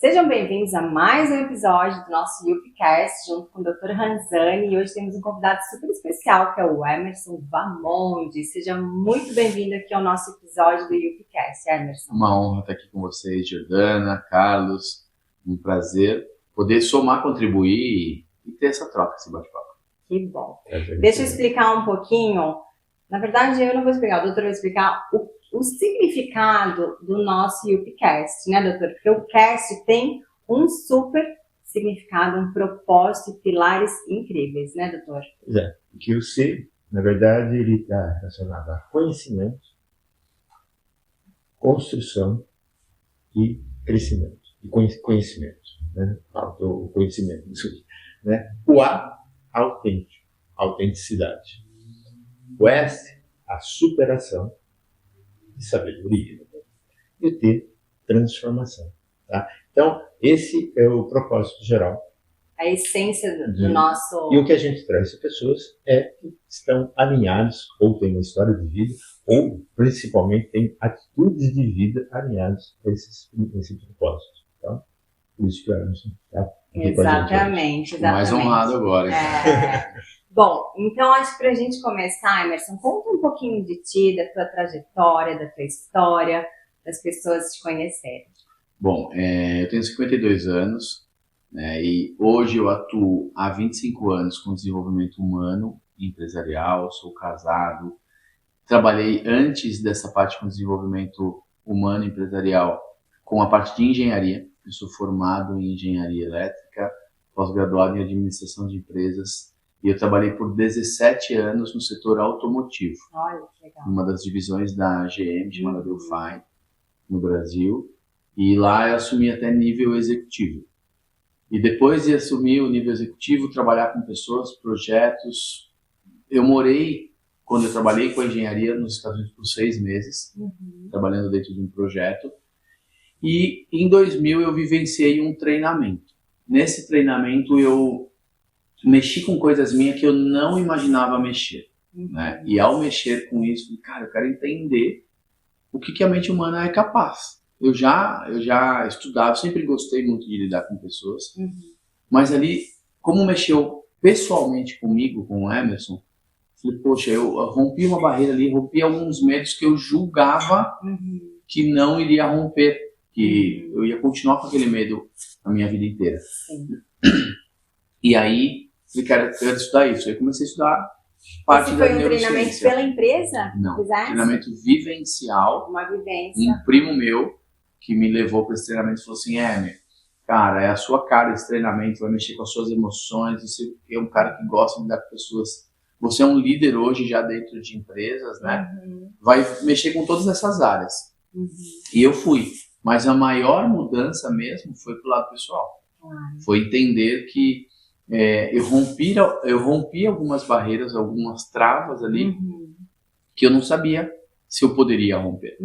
Sejam bem-vindos a mais um episódio do nosso UPcast, junto com o Dr. Ranzani, e hoje temos um convidado super especial, que é o Emerson Vamonde. Seja muito bem-vindo aqui ao nosso episódio do UPcast, Emerson. Uma honra estar aqui com vocês, Jordana, Carlos, um prazer poder somar, contribuir e ter essa troca, esse bate-papo. Que bom. Deixa eu explicar um pouquinho, na verdade eu não vou explicar, o doutor vai explicar o significado do nosso UPcast, né, doutor? Porque o cast tem um super significado, um propósito e pilares incríveis, né, doutor? É, que o C, na verdade, ele está relacionado a conhecimento, construção e crescimento. E conhecimento, né? O conhecimento, né? O A, autêntico, autenticidade. O S, a superação e sabedoria. E o T, transformação. Tá? Então, esse é o propósito geral. A essência do nosso... E o que a gente traz para pessoas é que estão alinhados, ou têm uma história de vida, ou principalmente têm atitudes de vida alinhadas a esse propósito. Então, por isso que a gente está aqui com a gente. Exatamente. Mais honrado agora. Bom, então acho que para a gente começar, Emerson, conta um pouquinho de ti, da tua trajetória, da tua história, para as pessoas te conhecerem. Bom, eu tenho 52 anos, né, e hoje eu atuo há 25 anos com desenvolvimento humano e empresarial, sou casado. Trabalhei antes dessa parte com desenvolvimento humano e empresarial com a parte de engenharia. Eu sou formado em engenharia elétrica, pós-graduado em administração de empresas. E eu trabalhei por 17 anos no setor automotivo. Olha, que legal. Numa das divisões da GM, chamada Delphi, no Brasil. E lá eu assumi até nível executivo. E depois de assumir o nível executivo, trabalhar com pessoas, projetos. Eu morei, quando eu trabalhei com a engenharia, nos Estados Unidos por 6 meses, trabalhando dentro de um projeto. E em 2000 eu vivenciei um treinamento. Nesse treinamento eu mexi com coisas minhas que eu não imaginava mexer, né? E ao mexer com isso, cara, eu quero entender o que a mente humana é capaz. Eu já estudava, sempre gostei muito de lidar com pessoas, mas ali, como mexeu pessoalmente comigo, com o Emerson, falei, poxa, eu rompi uma barreira ali, rompi alguns medos que eu julgava que não iria romper, que eu ia continuar com aquele medo a minha vida inteira. E aí, falei, quero estudar isso. Aí comecei a estudar parte da neurociência. Foi um treinamento pela empresa? Não, treinamento vivencial. Uma vivência. Um primo meu que me levou para esse treinamento falou assim, cara, é a sua cara esse treinamento, vai mexer com as suas emoções, você é um cara que gosta de lidar com pessoas, você é um líder hoje já dentro de empresas, né? Vai mexer com todas essas áreas. E eu fui. Mas a maior mudança mesmo foi pro lado pessoal. Foi entender que eu rompi algumas barreiras, algumas travas ali, que eu não sabia se eu poderia romper.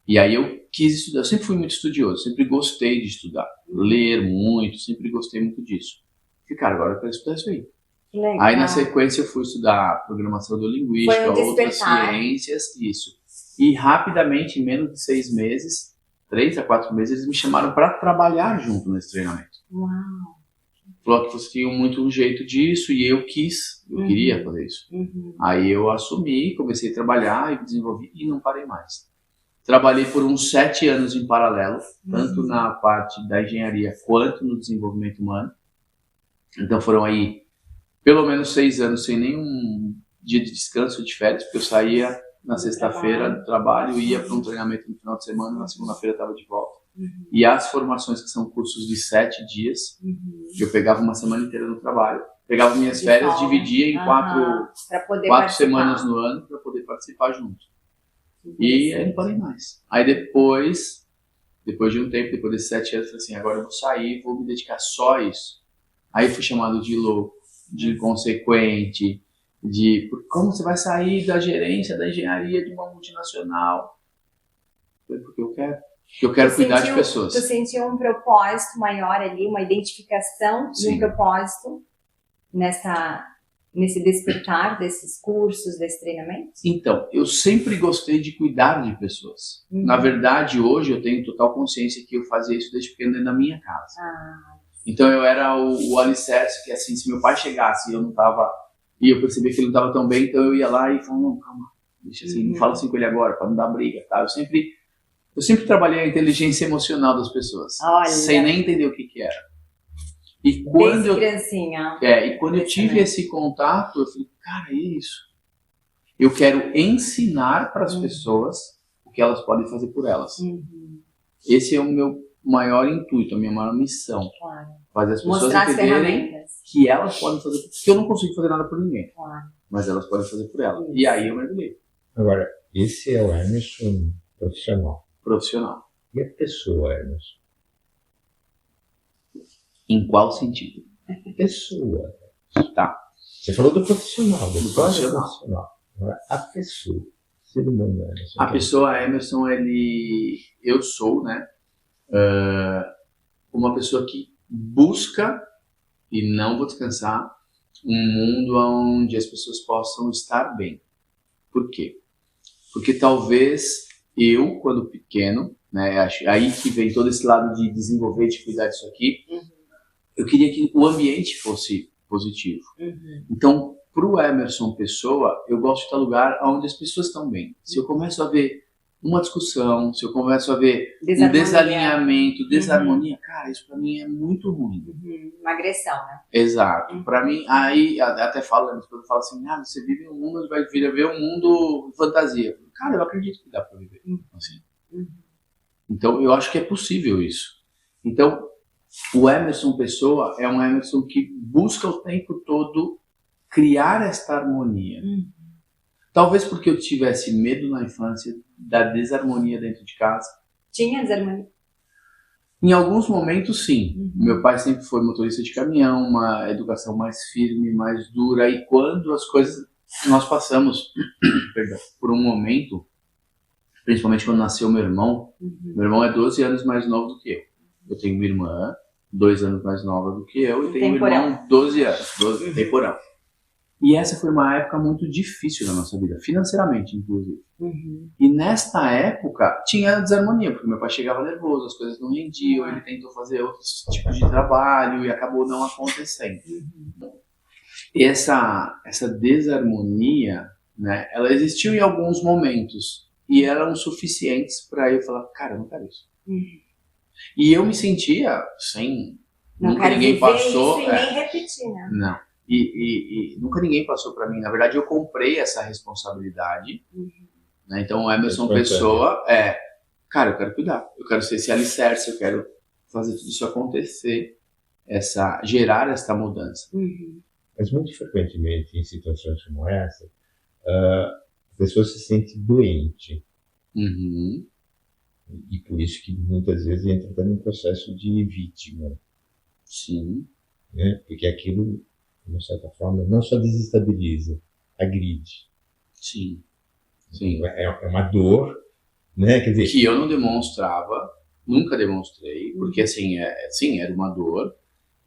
E aí eu quis estudar, eu sempre fui muito estudioso, sempre gostei de estudar, ler muito, sempre gostei muito disso. Falei, cara, agora eu quero estudar isso aí. Legal. Aí na sequência eu fui estudar programação neurolinguística, outras ciências, isso. E rapidamente, em menos de 6 meses, 3 a 4 meses, eles me chamaram para trabalhar junto nesse treinamento. Uau! Falou que vocês tinham muito um jeito disso e eu queria fazer isso. Aí eu assumi, comecei a trabalhar e desenvolvi e não parei mais. Trabalhei por uns 7 anos em paralelo, tanto na parte da engenharia quanto no desenvolvimento humano. Então foram aí pelo menos 6 anos sem nenhum dia de descanso, de férias, porque eu saía na sexta-feira do trabalho, ia para um treinamento no final de semana, na segunda-feira estava de volta. E as formações, que são cursos de 7 dias, eu pegava uma semana inteira no trabalho, pegava minhas férias, dividia em 4 semanas no ano para poder participar junto. E aí não parei mais. Aí depois de um tempo, depois desses 7 anos, eu falei assim, agora eu vou sair, vou me dedicar só a isso. Aí fui chamado de louco, de inconsequente, como você vai sair da gerência da engenharia de uma multinacional? Porque eu quero cuidar de pessoas. Tu sentiu um propósito maior ali, uma identificação de um propósito nessa nesse despertar desses cursos, desses treinamentos? Então, eu sempre gostei de cuidar de pessoas. Na verdade, hoje eu tenho total consciência que eu fazia isso desde pequeno dentro da minha casa. Então eu era o alicerce, que assim, se meu pai chegasse e eu não tava, e eu percebia que ele não estava tão bem, então eu ia lá e falava, não, calma, deixa assim, não fala assim com ele agora, para não dar briga, tá? Eu sempre trabalhei a inteligência emocional das pessoas, sem nem entender o que era. E quando criancinha. E quando eu tive esse contato, eu falei, cara, é isso. Eu quero ensinar para as pessoas o que elas podem fazer por elas. Esse é o meu maior intuito, a minha maior missão. Fazer as pessoas mostrar entenderem que elas podem fazer, porque eu não consigo fazer nada por ninguém, mas elas podem fazer por elas. E aí eu mergulhei. Agora, esse é o Emerson profissional. E a pessoa, Emerson? Em qual sentido? Pessoa. Tá. Você falou do profissional, do profissional. Agora, a pessoa, ser humano, Emerson. A pessoa, Emerson, eu sou, né, uma pessoa que busca, e não vou descansar, um mundo onde as pessoas possam estar bem. Por quê? Porque talvez eu, quando pequeno, né, aí que vem todo esse lado de desenvolver, de cuidar disso aqui, eu queria que o ambiente fosse positivo. Então, para o Emerson Pessoa, eu gosto de estar em lugar onde as pessoas estão bem. Se eu começo a ver uma discussão, se eu começo a ver um desalinhamento, desarmonia, cara, isso para mim é muito ruim. Uma agressão, né? Exato. Para mim, aí até falo, a esposa fala assim, você vive um mundo onde vai vir a ver um mundo fantasia. Cara, eu acredito que dá para viver assim. Então, eu acho que é possível isso. Então, o Emerson Pessoa é um Emerson que busca o tempo todo criar esta harmonia. Talvez porque eu tivesse medo na infância da desarmonia dentro de casa. Tinha desarmonia? Em alguns momentos, sim. Meu pai sempre foi motorista de caminhão, uma educação mais firme, mais dura. E quando as coisas... Nós passamos por um momento, principalmente quando nasceu meu irmão. Meu irmão é 12 anos mais novo do que eu. Eu tenho uma irmã 2 anos mais nova do que eu e tenho um irmão 12 anos, temporão. E essa foi uma época muito difícil na nossa vida, financeiramente, inclusive. E nesta época tinha desarmonia, porque meu pai chegava nervoso, as coisas não rendiam, ele tentou fazer outros tipos de trabalho e acabou não acontecendo. E essa desarmonia, né, ela existiu em alguns momentos e eram suficientes para eu falar, cara, eu não quero isso. E eu me sentia sem... Nunca ninguém passou... Isso e nem repetir, né? Não. E nunca ninguém passou para mim. Na verdade, eu comprei essa responsabilidade. Né? Então, o Emerson Pessoa cara, eu quero cuidar. Eu quero ser esse alicerce, eu quero fazer tudo isso acontecer, gerar essa mudança. Mas muito frequentemente, em situações como essa, a pessoa se sente doente. E por isso que muitas vezes entra até num processo de vítima. Sim. Né? Porque aquilo, de uma certa forma, não só desestabiliza, agride. Sim. É uma dor, né? Quer dizer, que eu não demonstrava, nunca demonstrei, porque assim, era uma dor.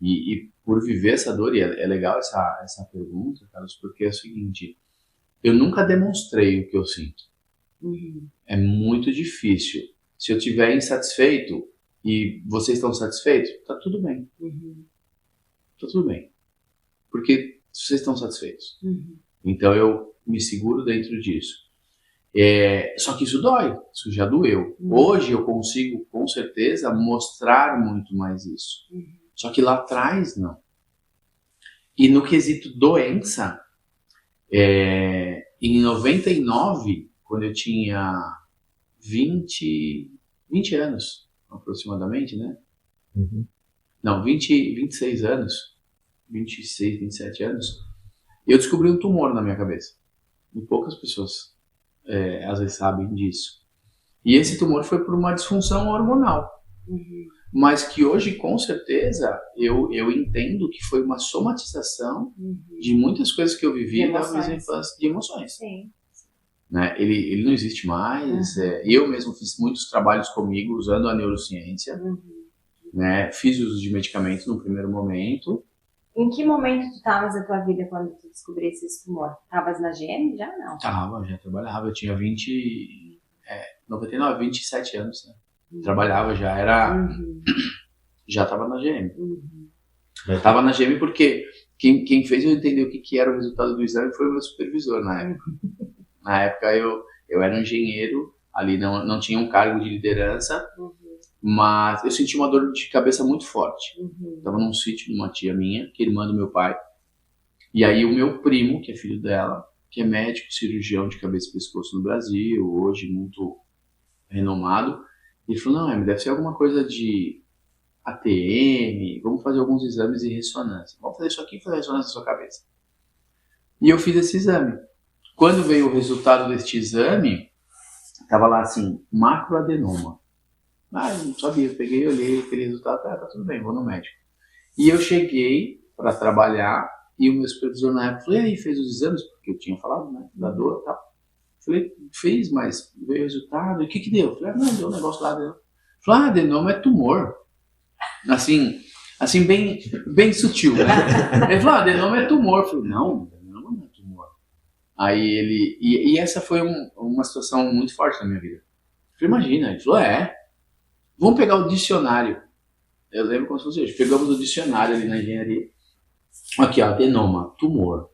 E por viver essa dor, e é legal essa pergunta, Carlos, porque é o seguinte, eu nunca demonstrei o que eu sinto. É muito difícil. Se eu estiver insatisfeito e vocês estão satisfeitos, tá tudo bem. Tá tudo bem. Porque vocês estão satisfeitos. Então eu me seguro dentro disso. Só que isso dói, isso já doeu. Hoje eu consigo, com certeza, mostrar muito mais isso. Só que lá atrás, não. E no quesito doença, em 99, quando eu tinha 20 anos, aproximadamente, né? Não, 26 anos, 26, 27 anos, eu descobri um tumor na minha cabeça. E poucas pessoas, às vezes, sabem disso. E esse tumor foi por uma disfunção hormonal. Mas que hoje, com certeza, eu entendo que foi uma somatização de muitas coisas que eu vivi na minha infância, de emoções. Sim. Né? Ele não existe mais. Eu mesmo fiz muitos trabalhos comigo usando a neurociência. Né? Fiz uso de medicamentos no primeiro momento. Em que momento tu estavas da tua vida quando tu descobrisse esse tumor? Estavas na GM já? Não. Já trabalhava, eu tinha 27 anos, né? Trabalhava, já era, já estava na GM. Estava na GM porque quem fez eu entender o que era o resultado do exame foi o meu supervisor na época. Na época eu era um engenheiro, ali não tinha um cargo de liderança, mas eu senti uma dor de cabeça muito forte. Estava num sítio de uma tia minha, que é irmã do meu pai, e aí o meu primo, que é filho dela, que é médico, cirurgião de cabeça e pescoço no Brasil, hoje muito renomado, ele falou, não, deve ser alguma coisa de ATM, vamos fazer alguns exames de ressonância. Vamos fazer isso aqui e fazer a ressonância na sua cabeça. E eu fiz esse exame. Quando veio o resultado deste exame, estava lá assim, macroadenoma. Eu não sabia, eu peguei, olhei aquele resultado, tá tudo bem, vou no médico. E eu cheguei para trabalhar e o meu supervisor na época falou, e aí, fez os exames? Porque eu tinha falado, né, da dor e tal. Falei, fez, mas veio o resultado, e o que deu? Falei, não, deu um negócio lá dentro. Falei, adenoma é tumor. Assim bem sutil, né? Ele falou, adenoma é tumor. Eu falei, não, adenoma não é tumor. Aí ele, e essa foi uma situação muito forte na minha vida. Eu falei, imagina, ele falou, vamos pegar o dicionário. Eu lembro como se fosse hoje. Pegamos o dicionário ali na engenharia. Aqui, ó, adenoma, tumor.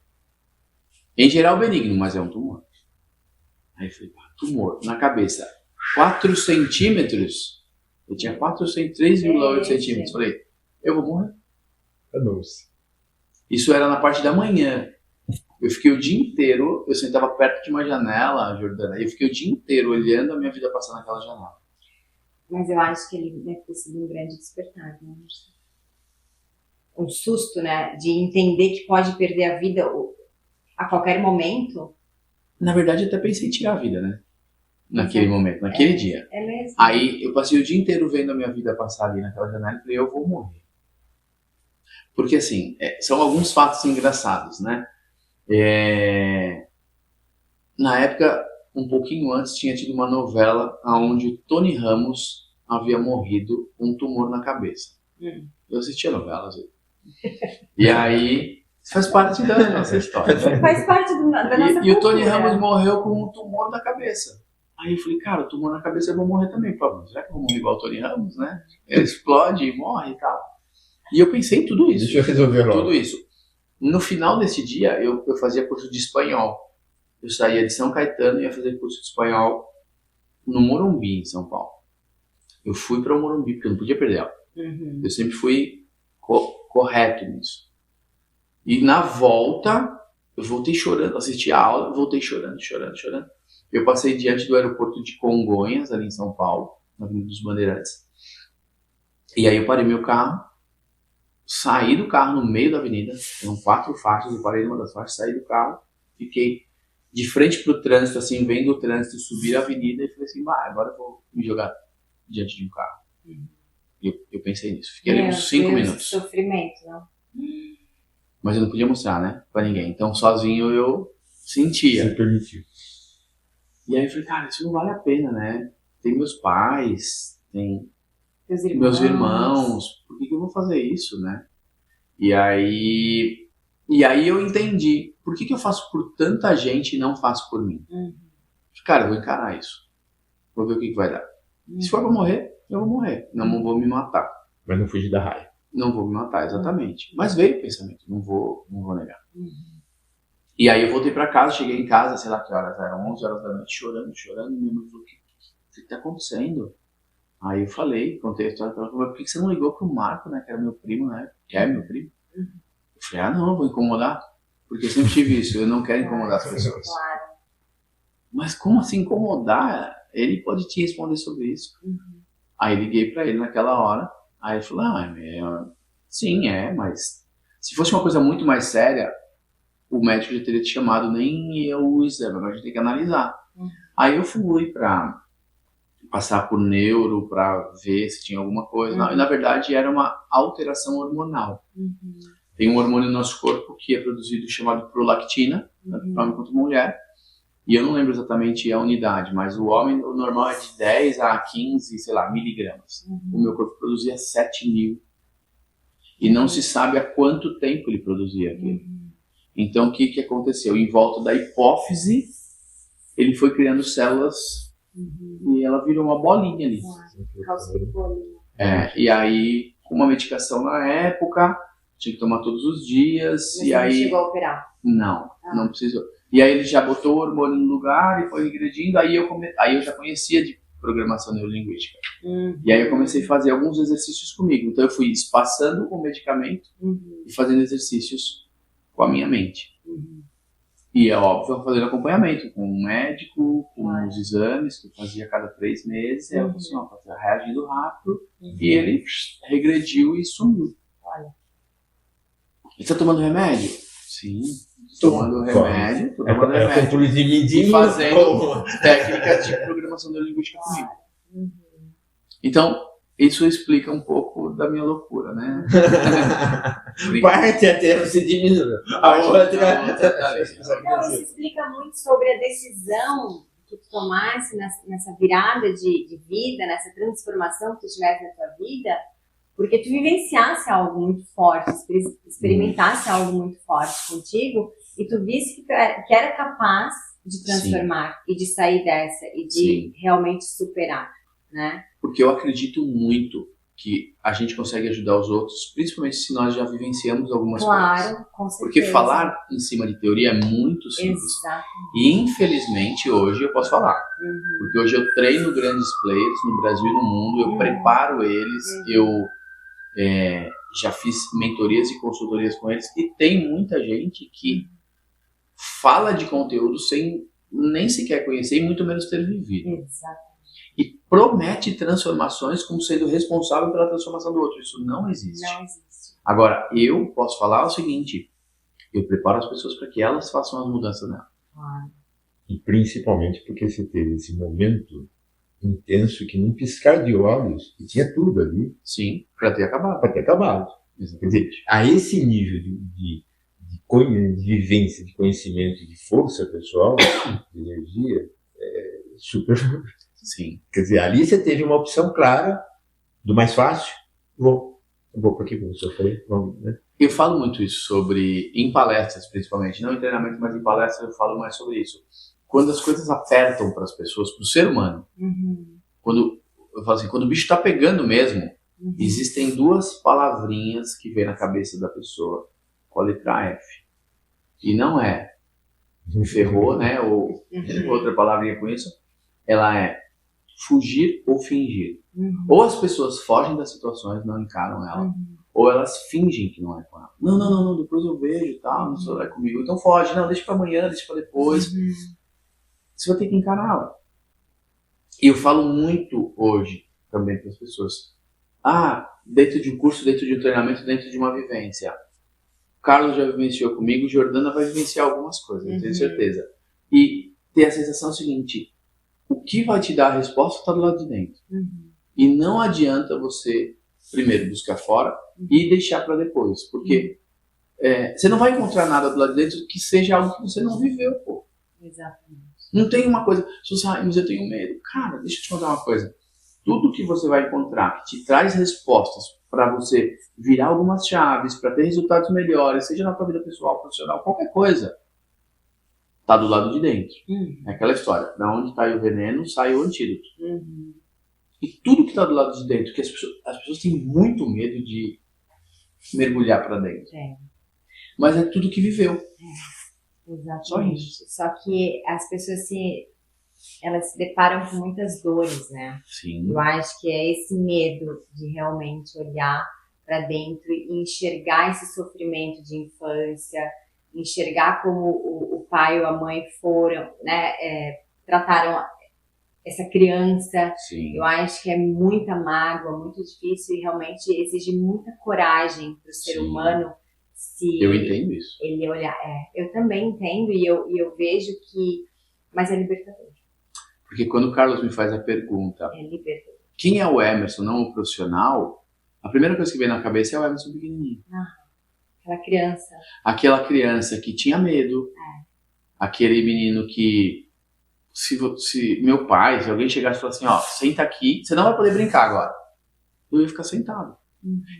Em geral benigno, mas é um tumor. Aí eu falei, tumor, na cabeça, 4 centímetros. Eu tinha 3,8 centímetros. Falei, eu vou morrer. Isso era na parte da manhã. Eu fiquei o dia inteiro, eu sentava perto de uma janela, Jordana, e eu fiquei o dia inteiro olhando a minha vida passar naquela janela. Mas eu acho que ele deve ter sido um grande despertar, né? Um susto, né? De entender que pode perder a vida a qualquer momento. Na verdade, eu até pensei em tirar a vida, né? Naquele momento, naquele dia. É mesmo. Aí eu passei o dia inteiro vendo a minha vida passar ali naquela janela e falei, eu vou morrer. Porque assim, são alguns fatos engraçados, né? Na época, um pouquinho antes, tinha tido uma novela onde o Tony Ramos havia morrido com um tumor na cabeça. Eu assistia a novela, às vezes. E aí, faz parte da nossa história. Né? Faz parte da nossa cultura. E o Tony Ramos morreu com um tumor na cabeça. Aí eu falei, cara, o tumor na cabeça eu vou morrer também. Pô, será que eu vou morrer igual o Tony Ramos, né? Ele explode e morre e tal. E eu pensei em tudo isso. Deixa eu resolver logo. Tudo isso. No final desse dia, eu fazia curso de espanhol. Eu saía de São Caetano e ia fazer curso de espanhol no Morumbi, em São Paulo. Eu fui para o Morumbi, porque eu não podia perder aula. Eu sempre fui correto nisso. E na volta, eu voltei chorando, assisti a aula, voltei chorando. Eu passei diante do aeroporto de Congonhas, ali em São Paulo, na Avenida dos Bandeirantes. E aí eu parei meu carro, saí do carro no meio da avenida, eram 4 faixas, eu parei numa das faixas, saí do carro, fiquei de frente pro trânsito, assim, vendo o trânsito subir a avenida e falei assim, agora eu vou me jogar diante de um carro. Eu pensei nisso, fiquei ali uns 5 minutos. Sofrimento, não? Mas eu não podia mostrar, né, pra ninguém. Então, sozinho eu sentia. Se permitiu. E aí eu falei, cara, isso não vale a pena, né? Tem meus pais, tem meus irmãos, por que eu vou fazer isso, né? E aí eu entendi, por que eu faço por tanta gente e não faço por mim? Cara, eu vou encarar isso. Vou ver o que vai dar. Se for pra morrer, eu vou morrer. Não vou me matar. Mas não fugir da raiva. Não vou me matar, exatamente. Mas veio o pensamento, não vou negar. E aí eu voltei pra casa, cheguei em casa, sei lá que horas eram, 11 horas da noite, chorando. Minha mãe falou, o que tá acontecendo? Aí eu falei, contei a história pra ela, por que você não ligou pro Marco, né, que era meu primo, né, que é meu primo? Eu falei, não, vou incomodar, porque eu sempre tive isso, eu não quero incomodar as pessoas. Claro. Mas como assim incomodar? Ele pode te responder sobre isso. Aí liguei pra ele naquela hora, aí ele falou, sim, mas se fosse uma coisa muito mais séria, o médico já teria te chamado, nem eu o exame, agora a gente tem que analisar. Aí eu fui pra passar por neuro para ver se tinha alguma coisa. Não, e na verdade era uma alteração hormonal. Tem um hormônio no nosso corpo que é produzido chamado prolactina, tanto para homem quanto mulher. E eu não lembro exatamente a unidade, mas o homem, o normal é de 10 a 15, sei lá, miligramas. O meu corpo produzia 7.000. E não se sabe há quanto tempo ele produzia aquilo. Então, o que aconteceu? Em volta da hipófise, ele foi criando células e ela virou uma bolinha ali. E aí, com uma medicação na época, tinha que tomar todos os dias. Mas e aí não chegou a operar? Não, não precisou. E aí ele já botou o hormônio no lugar e foi regredindo. Aí eu já conhecia de programação neurolinguística. E aí eu comecei a fazer alguns exercícios comigo. Então eu fui espaçando o medicamento e fazendo exercícios com a minha mente. E é óbvio, fazendo acompanhamento com um médico, com os exames que eu fazia a cada 3 meses. E aí eu falei assim, ó, tá reagindo rápido. E ele regrediu e sumiu. Olha. E tá tomando remédio? Sim. Tomando remédio, É controle de medida e fazendo técnicas de programação neurolinguística comigo. Então, isso explica um pouco da minha loucura, né? Parte até você diminui. A outra... Não, isso explica muito sobre a decisão que tu tomasse nessa virada de vida, nessa transformação que tu tivesse na tua vida, porque tu vivenciasse algo muito forte, experimentasse algo muito forte contigo, e tu visse que era capaz de transformar e de sair dessa e de realmente superar, né? Porque eu acredito muito que a gente consegue ajudar os outros, principalmente se nós já vivenciamos algumas coisas. Claro, com certeza. Porque falar em cima de teoria é muito simples. Exatamente. E infelizmente hoje eu posso falar. Porque hoje eu treino grandes players no Brasil e no mundo, eu preparo eles, eu já fiz mentorias e consultorias com eles, e tem muita gente que fala de conteúdo sem nem sequer conhecer e muito menos ter vivido. Exatamente. E promete transformações como sendo responsável pela transformação do outro. Isso não existe. Não existe. Agora, eu posso falar o seguinte, eu preparo as pessoas para que elas façam as mudanças nela. E principalmente porque você teve esse momento intenso que num piscar de olhos, e tinha tudo ali. Sim, para ter acabado. Para ter acabado. Quer dizer, a esse nível de vivência, de conhecimento, de força pessoal, de energia, é super... Sim. Quer dizer, ali você teve uma opção clara do mais fácil. Vou para aqui, como eu falei. Vamos, né? Eu falo muito isso em palestras, principalmente. Não em treinamento, mas em palestras eu falo mais sobre isso. Quando as coisas apertam para as pessoas, para o ser humano, quando eu falo assim, quando o bicho está pegando mesmo, existem 2 palavrinhas que vem na cabeça da pessoa com a letra F. E não é ferrou, né? Ou outra palavrinha com isso. Ela é fugir ou fingir. Ou as pessoas fogem das situações, não encaram ela, ou elas fingem que não é com ela. Não, depois eu vejo e tal, não sou é comigo. Então foge, não, deixa pra amanhã, deixa pra depois. Você vai ter que encará-la. E eu falo muito hoje também para as pessoas. Dentro de um curso, dentro de um treinamento, dentro de uma vivência. O Carlos já vivenciou comigo, Jordana vai vivenciar algumas coisas, eu tenho certeza. E ter a sensação seguinte, o que vai te dar a resposta está do lado de dentro. E não adianta você, primeiro, buscar fora e deixar para depois. Porque você não vai encontrar nada do lado de dentro que seja algo que você não viveu, pô. Exatamente. Não tem uma coisa, mas eu tenho medo. Cara, deixa eu te contar uma coisa. Tudo que você vai encontrar que te traz respostas para você virar algumas chaves, para ter resultados melhores, seja na tua vida pessoal, profissional, qualquer coisa, tá do lado de dentro. É aquela história, da onde está o veneno, sai o antídoto. E tudo que tá do lado de dentro, que as pessoas têm muito medo de mergulhar para dentro. Mas é tudo que viveu. Exatamente. Só isso. Só que as pessoas elas se deparam com muitas dores, né? Sim. Eu acho que é esse medo de realmente olhar para dentro e enxergar esse sofrimento de infância, enxergar como o pai ou a mãe foram, né, trataram essa criança. Sim. Eu acho que é muita mágoa, muito difícil e realmente exige muita coragem para o ser humano. Eu entendo isso. Ele olhar, eu também entendo e eu vejo que, mas é libertador. Porque quando o Carlos me faz a pergunta, É libertador. Quem é o Emerson, não o profissional? A primeira coisa que vem na cabeça é o Emerson pequenininho. Aquela criança. Aquela criança que tinha medo. Aquele menino que, se meu pai, se alguém chegasse e falasse assim, ó, senta aqui, você não vai poder brincar agora. Eu ia ficar sentado.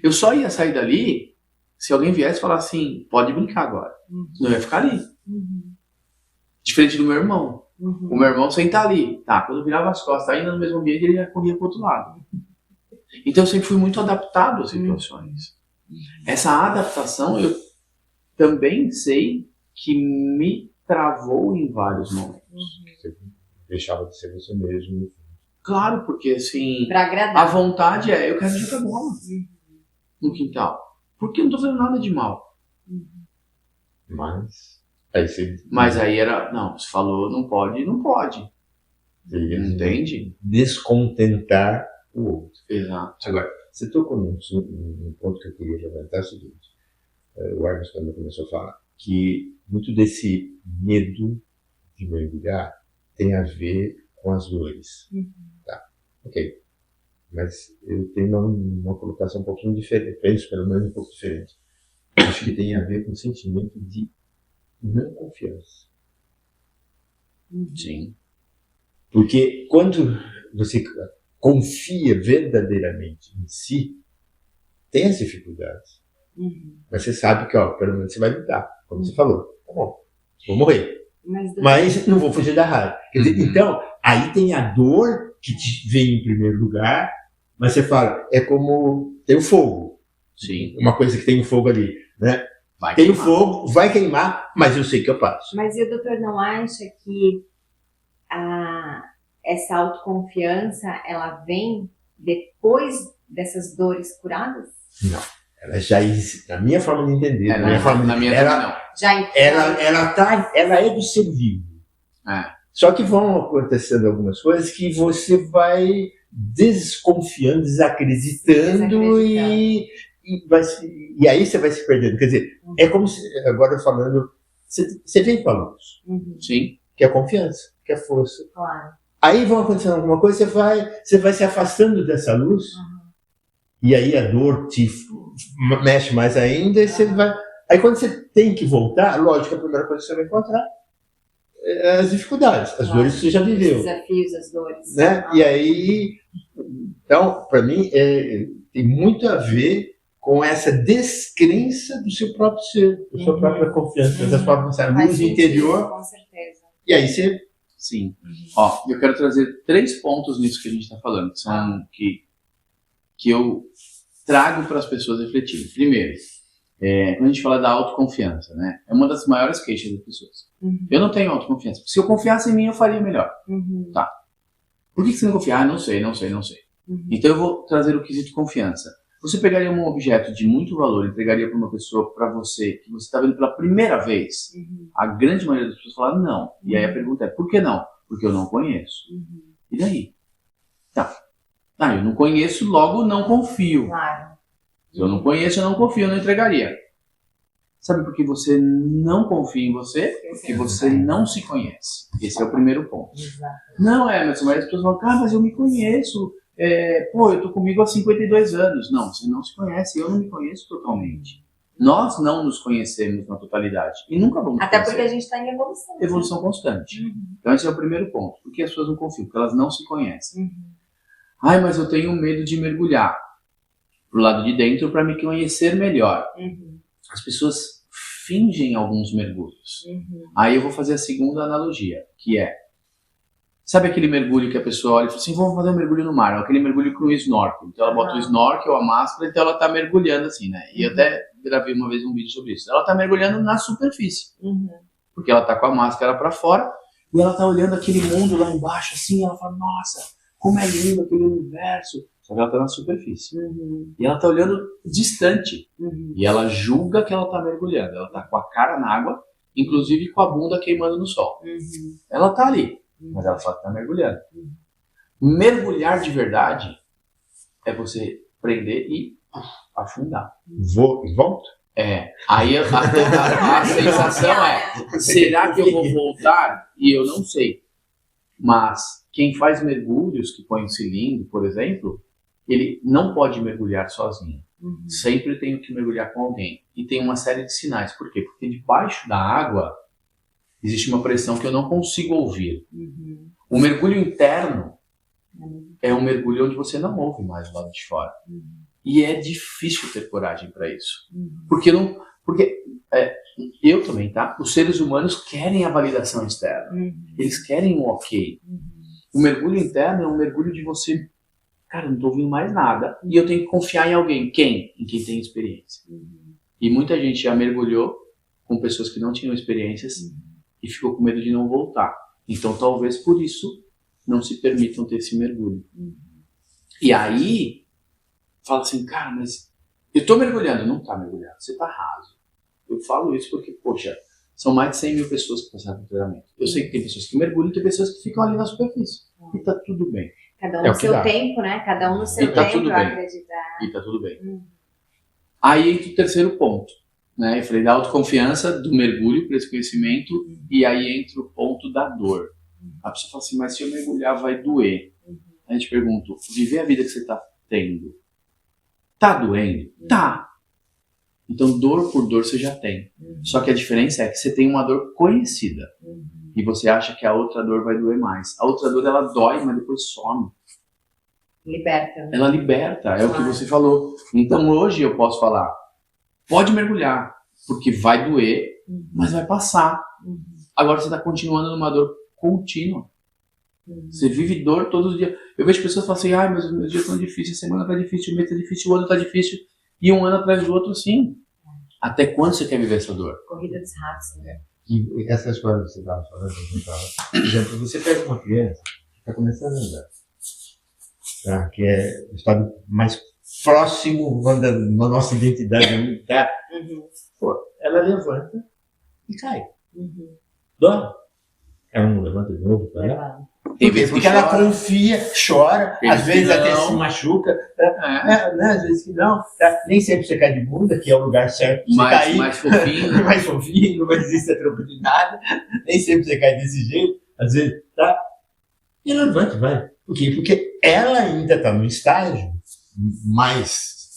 Eu só ia sair dali se alguém viesse falar assim, pode brincar agora. Não ia ficar ali. Diferente do meu irmão. O meu irmão senta ali. Tá, quando eu virava as costas, ainda no mesmo ambiente, ele já corria pro outro lado. Então eu sempre fui muito adaptado às situações. Essa adaptação eu também sei que me travou em vários momentos. Você deixava de ser você mesmo. Claro, porque assim, Pra agradar. a vontade é, eu quero jogar bola no quintal. Porque eu não tô fazendo nada de mal. Mas aí você... Mas aí era, não, você falou não pode, não pode. Entende? Descontentar o outro. Exato. Agora, você tocou num ponto que eu queria levantar, é o seguinte. O Argos também começou a falar que muito desse medo de mergulhar tem a ver com as dores. Tá, ok. Mas eu tenho uma colocação um pouquinho diferente, penso pelo menos um pouco diferente. Eu acho que tem a ver com o sentimento de não confiança. Sim. Porque quando você confia verdadeiramente em si, tem as dificuldades. Mas você sabe que, ó, pelo menos você vai lutar. Como você falou, tá bom, vou morrer. Mas não vou fugir da raiva. Quer dizer, então, aí tem a dor que te vem em primeiro lugar, mas você fala, é como tem o fogo. Sim. Uma coisa que tem o fogo ali, né? Vai tem queimar. o fogo, vai queimar, mas eu sei que eu passo. Mas e o doutor não acha que essa autoconfiança, ela vem depois dessas dores curadas? Não. Ela já existe, na minha forma de entender, Na minha também não. ela é do ser vivo. Só que vão acontecendo algumas coisas que você vai desconfiando, desacreditando. E aí você vai se perdendo. Quer dizer, é como se, agora falando, você vem com a luz. Sim. Que é a confiança, que é a força. Claro. Aí vão acontecendo alguma coisa, você vai se afastando dessa luz. E aí a dor te mexe mais ainda, e você vai... Aí quando você tem que voltar, lógico, a primeira coisa que você vai encontrar é as dificuldades, as dores que você já viveu. Os desafios, as dores. Né? E aí, então, para mim, tem muito a ver com essa descrença do seu próprio ser, da sua própria confiança, da sua própria luz interior. Com certeza. E aí você... Sim. Ó, eu quero trazer 3 pontos nisso que a gente está falando, que são que eu trago para as pessoas refletirem. Primeiro, quando a gente fala da autoconfiança, né? É uma das maiores queixas das pessoas. Eu não tenho autoconfiança. Se eu confiasse em mim, eu faria melhor. Tá. Por que você não confia? Não sei. Então eu vou trazer o quesito confiança. Você pegaria um objeto de muito valor e entregaria para uma pessoa, para você, que você está vendo pela primeira vez? A grande maioria das pessoas fala não. E aí a pergunta é, por que não? Porque eu não conheço. E daí? Tá. Eu não conheço, logo não confio. Claro. Se eu não conheço, eu não confio, eu não entregaria. Sabe por que você não confia em você? Porque você não se conhece. Esse é o primeiro ponto. Exato. Não mas as pessoas falam, mas eu me conheço. Eu tô comigo há 52 anos. Não, você não se conhece, eu não me conheço totalmente. Nós não nos conhecemos na totalidade. E nunca vamos Até conhecer. porque a gente está em evolução. Evolução constante. Então esse é o primeiro ponto. Por que as pessoas não confiam? Porque elas não se conhecem. Mas eu tenho medo de mergulhar pro lado de dentro para me conhecer melhor. As pessoas fingem alguns mergulhos. Aí eu vou fazer a segunda analogia, que é, sabe aquele mergulho que a pessoa olha e fala assim, vamos fazer um mergulho no mar, aquele mergulho com o snorkel. Então ela bota o snorkel, a máscara, então ela tá mergulhando assim, né? E eu até gravei uma vez um vídeo sobre isso. Ela tá mergulhando na superfície, porque ela tá com a máscara para fora e ela tá olhando aquele mundo lá embaixo assim, ela fala, nossa, como é lindo aquele universo. Só que ela tá na superfície. E ela tá olhando distante. E ela julga que ela tá mergulhando. Ela tá com a cara na água, inclusive com a bunda queimando no sol. Ela tá ali, mas ela só tá mergulhando. Mergulhar de verdade é você prender e afundar. Vou e volto? Aí a sensação é, será que eu vou voltar? E eu não sei. Mas quem faz mergulhos, que põe um cilindro, por exemplo, ele não pode mergulhar sozinho. Sempre tem que mergulhar com alguém. E tem uma série de sinais. Por quê? Porque debaixo da água existe uma pressão que eu não consigo ouvir. O mergulho interno é um mergulho onde você não ouve mais do lado de fora. E é difícil ter coragem para isso. Porque eu também, tá? Os seres humanos querem a validação externa. Eles querem o ok. O mergulho interno é um mergulho de você, cara, eu não tô ouvindo mais nada. E eu tenho que confiar em alguém. Quem? Em quem tem experiência. E muita gente já mergulhou com pessoas que não tinham experiências e ficou com medo de não voltar. Então, talvez por isso, não se permitam ter esse mergulho. E aí, fala assim, cara, mas eu tô mergulhando. Não tá mergulhando, você tá raso. Eu falo isso porque, poxa, são mais de 100 mil pessoas que passaram no treinamento. Eu sei que tem pessoas que mergulham e tem pessoas que ficam ali na superfície. E tá tudo bem. Cada um no seu tempo, né? Cada um no seu tempo, eu acredito. E tá tudo bem. Aí entra o terceiro ponto. Né? Eu falei da autoconfiança, do mergulho para esse conhecimento, e aí entra o ponto da dor. A pessoa fala assim, mas se eu mergulhar vai doer. A gente pergunta, viver a vida que você tá tendo, tá doendo? Tá. Então, dor por dor você já tem. Só que a diferença é que você tem uma dor conhecida. E você acha que a outra dor vai doer mais. A outra dor, ela dói, mas depois some. Liberta. Né? Ela liberta, é o que você falou. Então, hoje eu posso falar, pode mergulhar, porque vai doer, mas vai passar. Agora você está continuando numa dor contínua. Você vive dor todos os dias. Eu vejo pessoas que falam assim, ai, mas os meus dias estão difíceis, a semana está difícil, o mês está difícil, o ano está difícil. E um ano atrás do outro, sim. Até quando você quer viver essa dor? Corrida dos ratos, né? E essa história que você estava falando, por exemplo, você pega uma criança que está começando a andar, tá? Que é o estado mais próximo da nossa identidade, tá? Pô, ela levanta e cai. Dói. Ela não levanta de novo, tá? Por quê? Porque ela confia, chora, às vezes até se machuca, né? Às vezes que não. Tá? Nem sempre você cai de bunda, que é o lugar certo pra você cair. Mais fofinho. Mais fofinho, não existe a troca de nada. Nem sempre você cai desse jeito, às vezes, tá? E ela vai. Por quê? Porque ela ainda está num estágio mais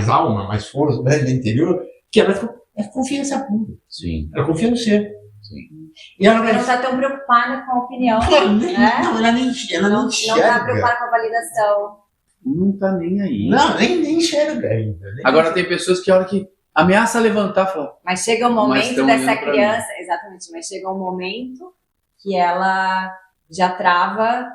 alma, mais força, né, do interior, que ela é confiança pura. Sim. Ela confia no ser. Sim. E ela não está tão preocupada com a opinião. Não, ela nem enxerga. Não está preocupada com a validação. Não está nem aí. Não, nem enxerga ainda. Agora tem pessoas que a hora que ameaça levantar, fala. Mas chega um momento dessa criança, exatamente, mas chega um momento que ela já trava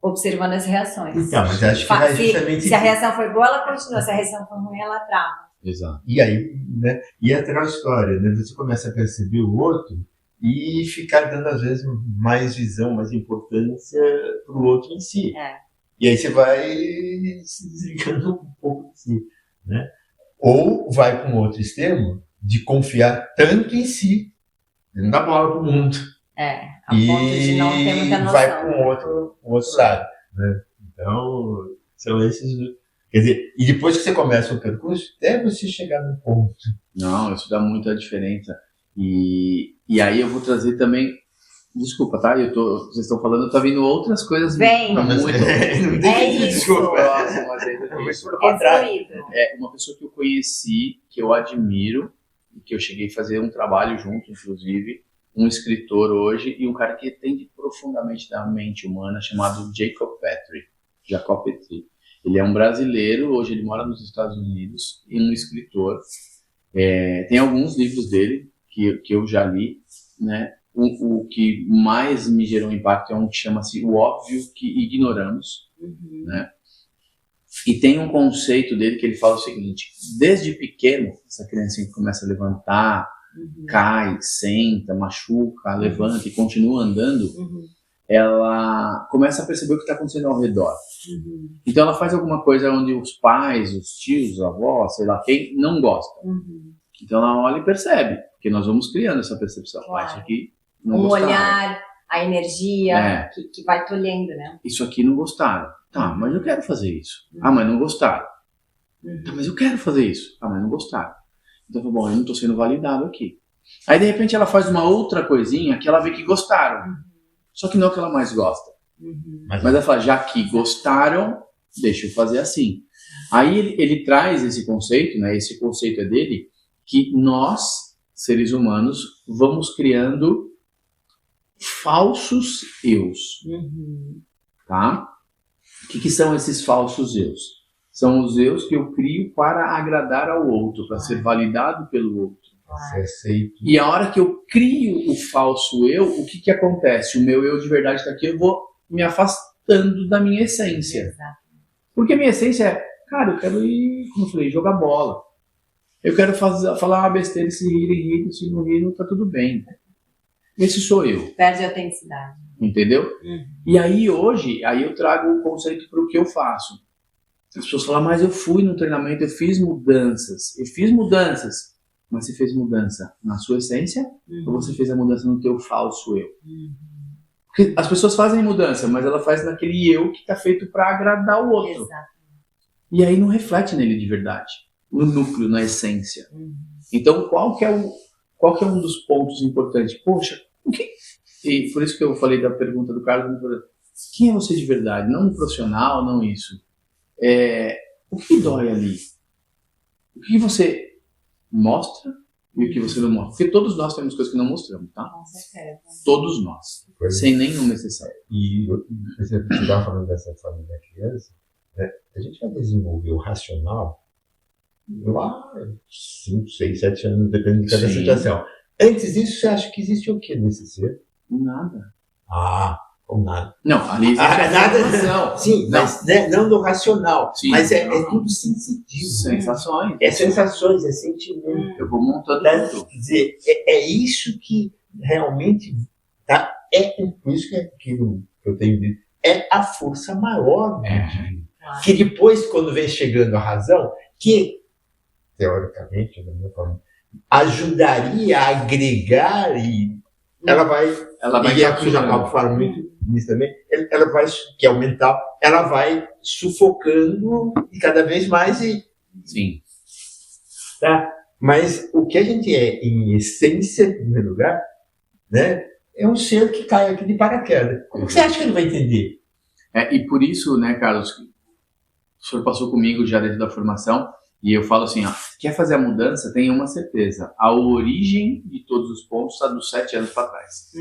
observando as reações. Então, mas acho que vai justamente... Se a reação foi boa, ela continua. Se a reação foi ruim, ela trava. Exato. E aí, né? E é aquela história, né? Você começa a perceber o outro e ficar dando, às vezes, mais visão, mais importância para o outro em si. E aí você vai se desligando um pouco de si, né? Ou vai para um outro extremo de confiar tanto em si, não dá bola para o mundo. A ponto de não ter muita noção. Vai para um outro lado, né? Então, são esses... Quer dizer, e depois que você começa o percurso, até você chegar no ponto. Não, isso dá muita diferença. E aí eu vou trazer também... Desculpa, tá? Vocês estão falando, eu tô vindo outras coisas. Vem. Não tem que desculpa. É uma pessoa que eu conheci, que eu admiro, e que eu cheguei a fazer um trabalho junto, inclusive, um escritor hoje, e um cara que entende profundamente da mente humana, chamado Jacob Petrie. Ele é um brasileiro, hoje ele mora nos Estados Unidos, e um escritor. Tem alguns livros dele que eu já li, né? O que mais me gerou impacto é um que chama-se O Óbvio que Ignoramos, né? E tem um conceito dele que ele fala o seguinte: desde pequeno, essa criancinha que começa a levantar, cai, senta, machuca, levanta e continua andando, ela começa a perceber o que está acontecendo ao redor. Então ela faz alguma coisa onde os pais, os tios, os avós, sei lá quem, não gostam. Então ela olha e percebe, porque nós vamos criando essa percepção. Claro. Isso aqui não gostaram. Olhar, a energia que vai tolhendo, né? Isso aqui não gostaram. Tá, mas eu quero fazer isso. Ah, mas não gostaram. Tá, mas eu quero fazer isso. Ah, mas não gostaram. Então, bom, eu não estou sendo validado aqui. Aí, de repente, ela faz uma outra coisinha que ela vê que gostaram. Só que não é o que ela mais gosta. Mas ela fala, já que gostaram, deixa eu fazer assim. Aí ele traz esse conceito, né? Esse conceito é dele, que nós, seres humanos, vamos criando falsos eus. Tá? O que são esses falsos eus? São os eus que eu crio para agradar ao outro, para ser validado pelo outro. Ser aceito. E a hora que eu crio o falso eu, o que acontece? O meu eu de verdade está aqui, eu vou me afastando da minha essência. Exato. Porque a minha essência é, cara, eu quero ir, como eu falei, jogar bola. Eu quero falar uma besteira, se rir, se não rir, tá tudo bem. Esse sou eu. Perde a autenticidade. Entendeu? E aí hoje, aí eu trago o conceito para o que eu faço. As pessoas falam, mas eu fui no treinamento, eu fiz mudanças. Mas você fez mudança na sua essência ou você fez a mudança no teu falso eu? Porque as pessoas fazem mudança, mas ela faz naquele eu que está feito para agradar o outro. Exato. E aí não reflete nele de verdade, no núcleo, na essência. Então, qual que é um dos pontos importantes? Poxa, e por isso que eu falei da pergunta do Carlos, quem é você de verdade? Não um profissional, não isso. O que dói ali? O que você mostra e o que você não mostra? Porque todos nós temos coisas que não mostramos, tá? Com certeza. Todos nós. Sem nenhum necessário. E você estava falando dessa forma da criança, né? A gente vai desenvolver o racional lá 5, 6, 7 anos, dependendo de cada situação. Antes disso, você acha que existe o que nesse ser? Nada. Ou nada. Não, ali existe nada. Sim, não. Mas não do racional. Sim, mas é tudo sensitivo. Sensações. É sensações, é sentimento. Eu vou montando tudo. Quer dizer, é isso que realmente tá, por isso que aquilo que eu tenho dito é a força maior do indivíduo. Que depois, quando vem chegando a razão, que teoricamente, da minha forma, ajudaria a agregar e ela vai e a que o Jacob fala muito nisso também, ela vai, que é o mental, ela vai sufocando e cada vez mais Sim. Tá? Mas o que a gente é em essência, em primeiro lugar, né, é um ser que cai aqui de paraquedas. Como que você acha que ele vai entender? E por isso, né, Carlos, o senhor passou comigo já dentro da formação, e eu falo assim, quer fazer a mudança? Tenha uma certeza. A origem de todos os pontos está dos 7 anos para trás.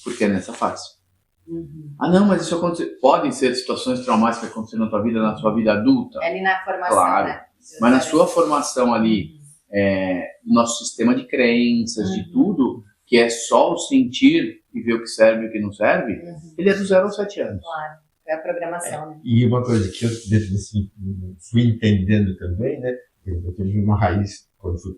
Porque é nessa fase. Não, mas isso acontece. Podem ser situações traumáticas que aconteceram na tua vida, na sua vida adulta. É ali na formação, claro. Né? Mas na sua formação ali, nosso sistema de crenças, de tudo, que é só o sentir e ver o que serve e o que não serve, ele é do 0 aos 7 anos. Claro. É a programação, né? E uma coisa que eu dentro desse, fui entendendo também, né? Eu tive uma raiz, quando fui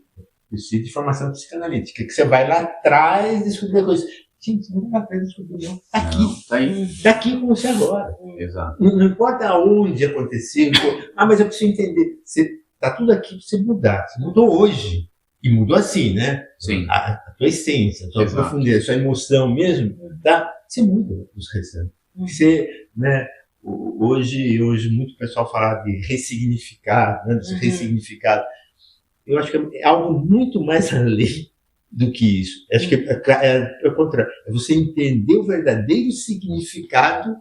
de formação psicanalítica, que você vai lá atrás descobrir coisas. Gente, não vai atrás descobrir, não. Tá aqui. Tá aí. Tá aqui com você agora. Exato. Não importa onde aconteceu. Mas eu preciso entender. Tá tudo aqui para você mudar. Você mudou hoje. E mudou assim, né? Sim. A tua essência, a tua profundeza, a sua emoção mesmo, tá? Você muda os restantes. Você, né, hoje muito pessoal fala de ressignificar, né, de ressignificado. Eu acho que é algo muito mais além do que isso. Acho que é o contrário. É você entender o verdadeiro significado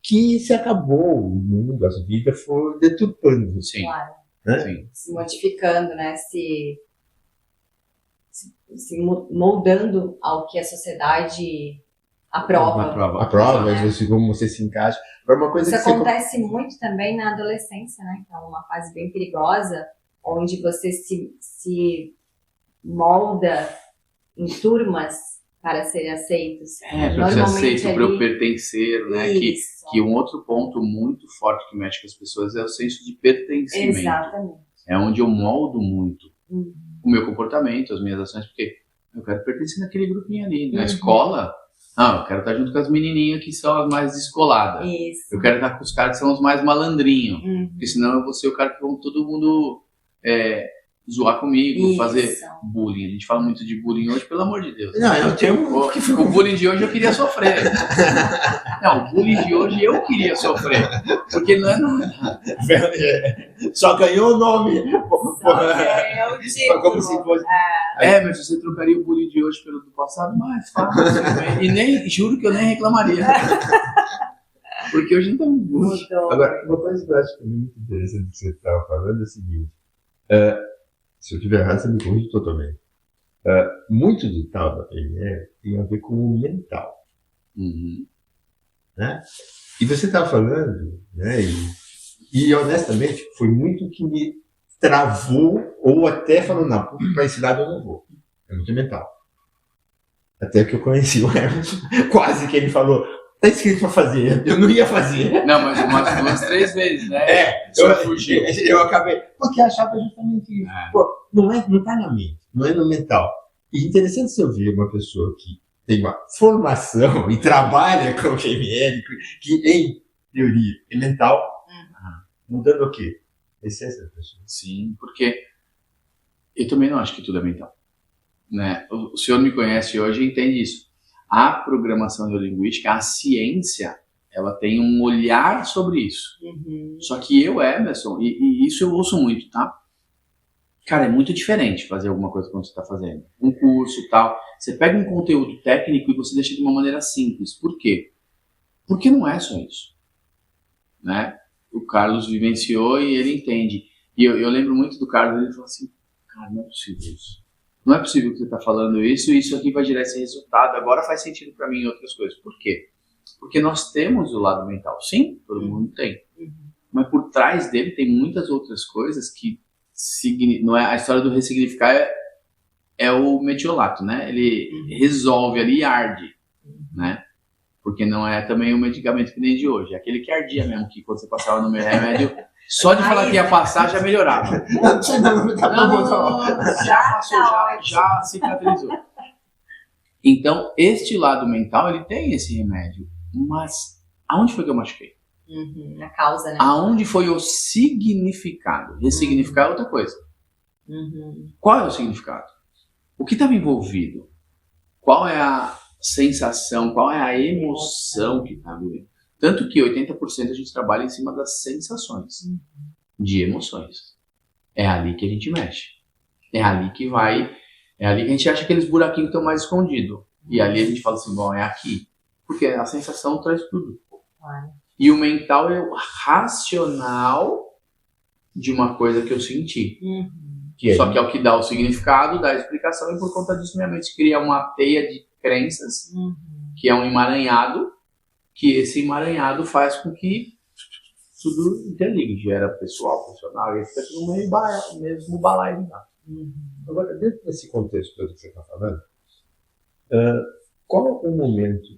que se acabou. O mundo, a vida foi deturpando. Sim. Claro. Né? Sim. Se modificando, né? Se moldando ao que a sociedade aprova. Aprova, assim, como você se encaixa. Uma coisa Isso acontece muito também na adolescência, né? Que é uma fase bem perigosa, onde você se molda em turmas para serem aceitos. Para ser aceito, para eu pertencer, né? Que um outro ponto muito forte que mexe com as pessoas é o senso de pertencimento. Exatamente. É onde eu moldo muito o meu comportamento, as minhas ações, porque eu quero pertencer naquele grupinho ali. Na escola, eu quero estar junto com as menininhas que são as mais descoladas. Isso. Eu quero estar com os caras que são os mais malandrinhos. Porque senão eu vou ser o cara que vão todo mundo zoar comigo, fazer bullying. A gente fala muito de bullying hoje, pelo amor de Deus. Não, eu tenho... O bullying de hoje eu queria sofrer. Não, o bullying de hoje eu queria sofrer. Porque não é nada. Só ganhou o nome. o título. Como se fosse... Mas você trocaria o bullying de hoje pelo do passado? Mas fácil. E juro que eu nem reclamaria. Porque hoje não tá muito. Agora, uma coisa que eu acho muito interessante que você estava falando é o seguinte. Se eu estiver errado, você me corrige totalmente. Muito do tal da PNL tem a ver com o mental. Né? E você estava falando, né, E honestamente, foi muito que me travou, ou até falou, não, para esse lado eu não vou. É muito mental. Até que eu conheci o Emerson, quase que ele falou, tá escrito para fazer, eu não ia fazer. Não, mas umas 2, 3 vezes, né? Eu acabei, porque achava justamente isso. Pô, não tá na mente, não é no mental. E interessante você ouvir uma pessoa que tem uma formação e trabalha com o QML, que em teoria é mental, mudando o quê? A essência da pessoa. Sim, porque eu também não acho que tudo é mental. Né? O senhor me conhece hoje e entende isso. A programação neurolinguística, a ciência, ela tem um olhar sobre isso. Só que eu, Emerson, e isso eu ouço muito, tá? Cara, é muito diferente fazer alguma coisa quando você está fazendo. Um curso e tal. Você pega um conteúdo técnico e você deixa de uma maneira simples. Por quê? Porque não é só isso. Né? O Carlos vivenciou e ele entende. E eu lembro muito do Carlos, ele falou assim, cara, não é possível isso. Não é possível que você está falando isso e isso aqui vai gerar esse resultado. Agora faz sentido para mim em outras coisas. Por quê? Porque nós temos o lado mental. Sim, todo mundo tem. Mas por trás dele tem muitas outras coisas que não é a história do ressignificar é o metiolato, né? Ele resolve ali e arde, né? Porque não é também um medicamento que nem de hoje. É aquele que ardia mesmo, que quando você passava no meu remédio, só de falar que ia passar já melhorava. Não, já passou, já cicatrizou. Então, este lado mental, ele tem esse remédio. Mas aonde foi que eu machuquei? Na causa, né? Aonde foi o significado? Ressignificar é outra coisa. Qual é o significado? O que estava envolvido? Qual é a sensação? Qual é a emoção que está envolvida? Tanto que 80% a gente trabalha em cima das sensações, de emoções. É ali que a gente mexe. É ali que a gente acha aqueles buraquinhos que estão mais escondidos. E ali a gente fala assim, bom, é aqui. Porque a sensação traz tudo. E o mental é o racional de uma coisa que eu senti. Só que é o que dá o significado, dá a explicação, e por conta disso minha mente cria uma teia de crenças, que é um emaranhado, que esse emaranhado faz com que tudo interligue, gera pessoal, profissional, e fica tudo no mesmo balaio de gato. Agora, dentro desse contexto todo que você está falando, qual é o momento,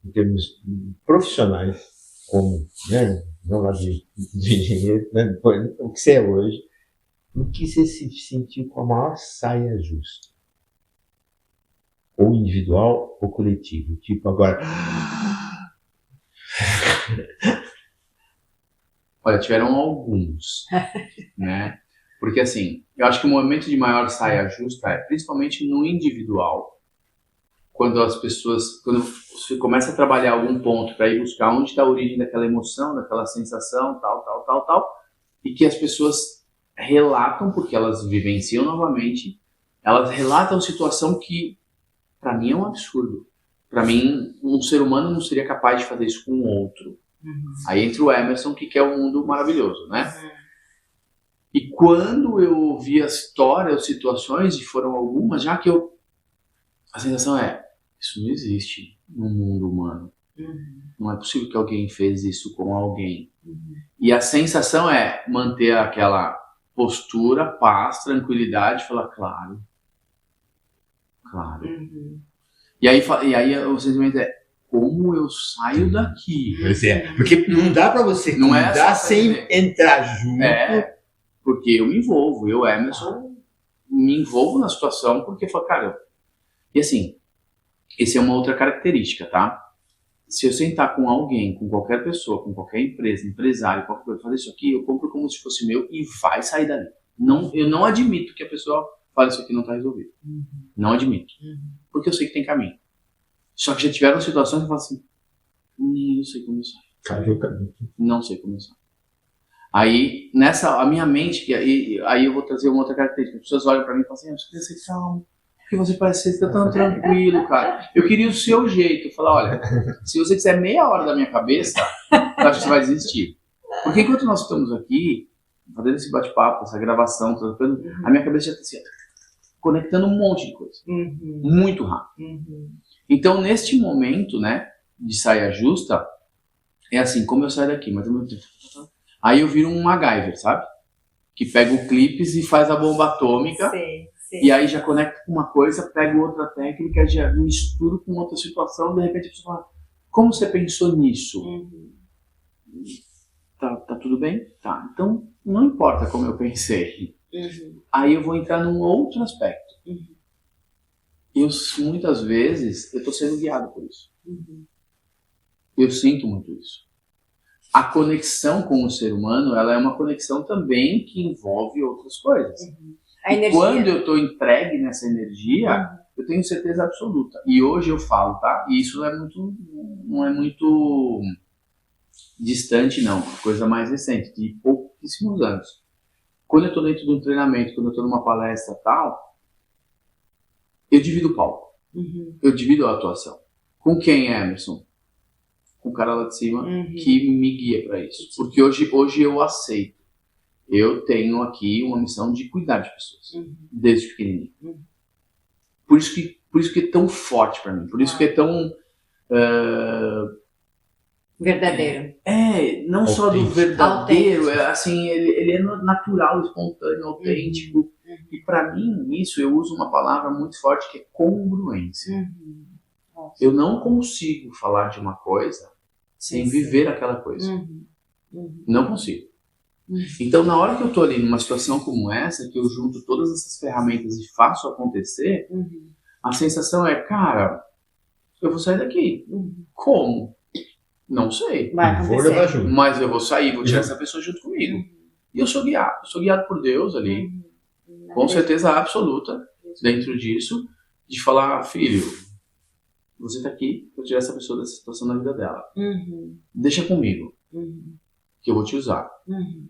em termos profissionais, como, né, não lá de engenheiro, né, o que você é hoje, no que você se sentiu com a maior saia justa? Ou individual ou coletivo? Tipo, agora... Olha, tiveram alguns, né? Porque assim, eu acho que o momento de maior saia justa é principalmente no individual, quando as pessoas, quando você começa a trabalhar algum ponto para ir buscar onde está a origem daquela emoção, daquela sensação, tal, e que as pessoas relatam, porque elas vivenciam novamente, elas relatam situação que, para mim, é um absurdo. Para mim, um ser humano não seria capaz de fazer isso com o outro. Aí entra o Emerson, que quer um mundo maravilhoso, né? E quando eu ouvi as histórias, situações, e foram algumas, já que a sensação é, isso não existe no mundo humano. Não é possível que alguém fez isso com alguém. E a sensação é manter aquela postura, paz, tranquilidade, falar, claro. E aí o sentimento é, como eu saio daqui? Porque não dá pra você cuidar sem entrar junto. Porque eu me envolvo, eu, Emerson, me envolvo na situação, porque falo, cara, e assim, essa é uma outra característica, tá? Se eu sentar com alguém, com qualquer pessoa, com qualquer empresa, empresário, qualquer coisa, fazer isso aqui, eu compro como se fosse meu e vai sair dali. Eu não admito que a pessoa fale isso aqui não está resolvido. Não admito. Porque eu sei que tem caminho. Só que já tiveram situações que eu falo assim, não sei como isso. Não sei como isso. Aí, a minha mente, aí eu vou trazer uma outra característica. As pessoas olham pra mim e falam assim, eu preciso ser calmo. Porque você parece ser tão tranquilo, cara. Eu queria o seu jeito. Eu falo, olha, se você quiser meia hora da minha cabeça, eu acho que você vai desistir. Porque enquanto nós estamos aqui, fazendo esse bate-papo, essa gravação, a minha cabeça já está assim, conectando um monte de coisa. Muito rápido. Então, neste momento, né, de saia justa, é assim, como eu saio daqui, mas ao mesmo tempo, Aí eu viro um MacGyver, sabe? Que pega o clipes e faz a bomba atômica. Sim. E aí já conecta com uma coisa, pega outra técnica, já misturo com outra situação, de repente a pessoa fala, como você pensou nisso? Tá tudo bem? Tá. Então, não importa como eu pensei. Aí eu vou entrar num outro aspecto. Muitas vezes, eu tô sendo guiado por isso. Eu sinto muito isso. A conexão com o ser humano, ela é uma conexão também que envolve outras coisas. E quando eu estou entregue nessa energia, eu tenho certeza absoluta. E hoje eu falo, tá? E isso não é muito distante, não. Coisa mais recente, de pouquíssimos anos. Quando eu estou dentro de um treinamento, quando eu estou numa palestra e tal, eu divido o palco. Eu divido a atuação. Com quem, Emerson? Com o cara lá de cima que me guia para isso. Porque hoje eu aceito. Eu tenho aqui uma missão de cuidar de pessoas, desde pequenininho. Por isso que é tão forte para mim, por isso que é tão... verdadeiro. Não só do verdadeiro, assim, ele é natural, espontâneo, autêntico. E para mim, isso, eu uso uma palavra muito forte que é congruência. Eu não consigo falar de uma coisa sem viver aquela coisa. Não consigo. Então, na hora que eu tô ali numa situação como essa, que eu junto todas essas ferramentas e faço acontecer, a sensação é, cara, eu vou sair daqui. Como? Não sei. Vou levar junto. Mas eu vou sair, vou tirar essa pessoa junto comigo. E eu sou guiado por Deus ali, com certeza absoluta, dentro disso, de falar, filho, você tá aqui, vou tirar essa pessoa dessa situação na vida dela. Deixa comigo. Que eu vou te usar.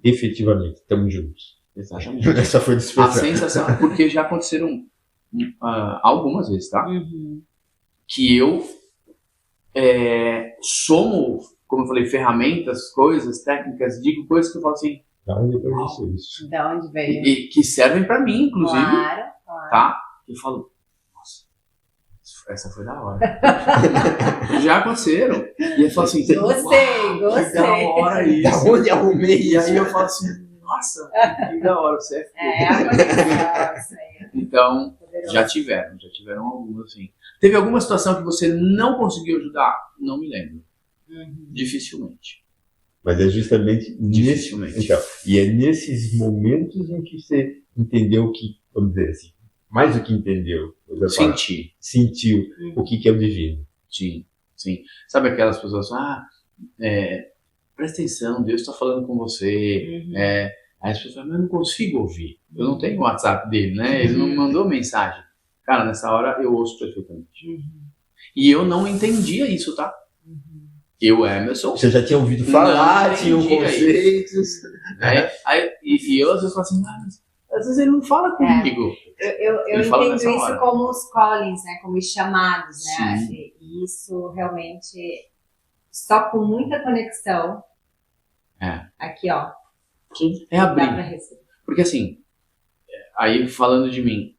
Efetivamente, estamos juntos. Exatamente. Essa foi a expressão. A sensação, porque já aconteceram algumas vezes, tá? Que eu somo, como eu falei, ferramentas, coisas, técnicas, digo coisas que eu falo assim... Da onde eu conheço isso? Da onde veio? E que servem pra mim, inclusive. Claro. Tá? Eu falo, nossa, essa foi da hora. Já aconteceram. E eu falo assim, Gostei. que da hora isso. Da onde arrumei E aí eu falo assim, nossa, que da hora, você Então, já tiveram algumas, assim. Teve alguma situação que você não conseguiu ajudar? Não me lembro. Dificilmente. Mas é justamente Dificilmente. Então, e é nesses momentos em que você entendeu que, vamos dizer assim, mais do que entendeu, sentiu o que é o divino. Sim. Sabe aquelas pessoas, presta atenção, Deus está falando com você. Aí as pessoas falam, mas eu não consigo ouvir. Eu não tenho o WhatsApp dele, né? Ele não me mandou mensagem. Cara, nessa hora eu ouço perfeitamente. E eu não entendia isso, tá? Eu, Emerson... Você já tinha ouvido falar, tinha conceitos... E eu às vezes falo assim, mas às vezes ele não fala comigo. Eu entendo isso como os callings, né? Como os chamados, né? E isso realmente só com muita conexão. Aqui, ó. É abrir. Porque assim, aí falando de mim,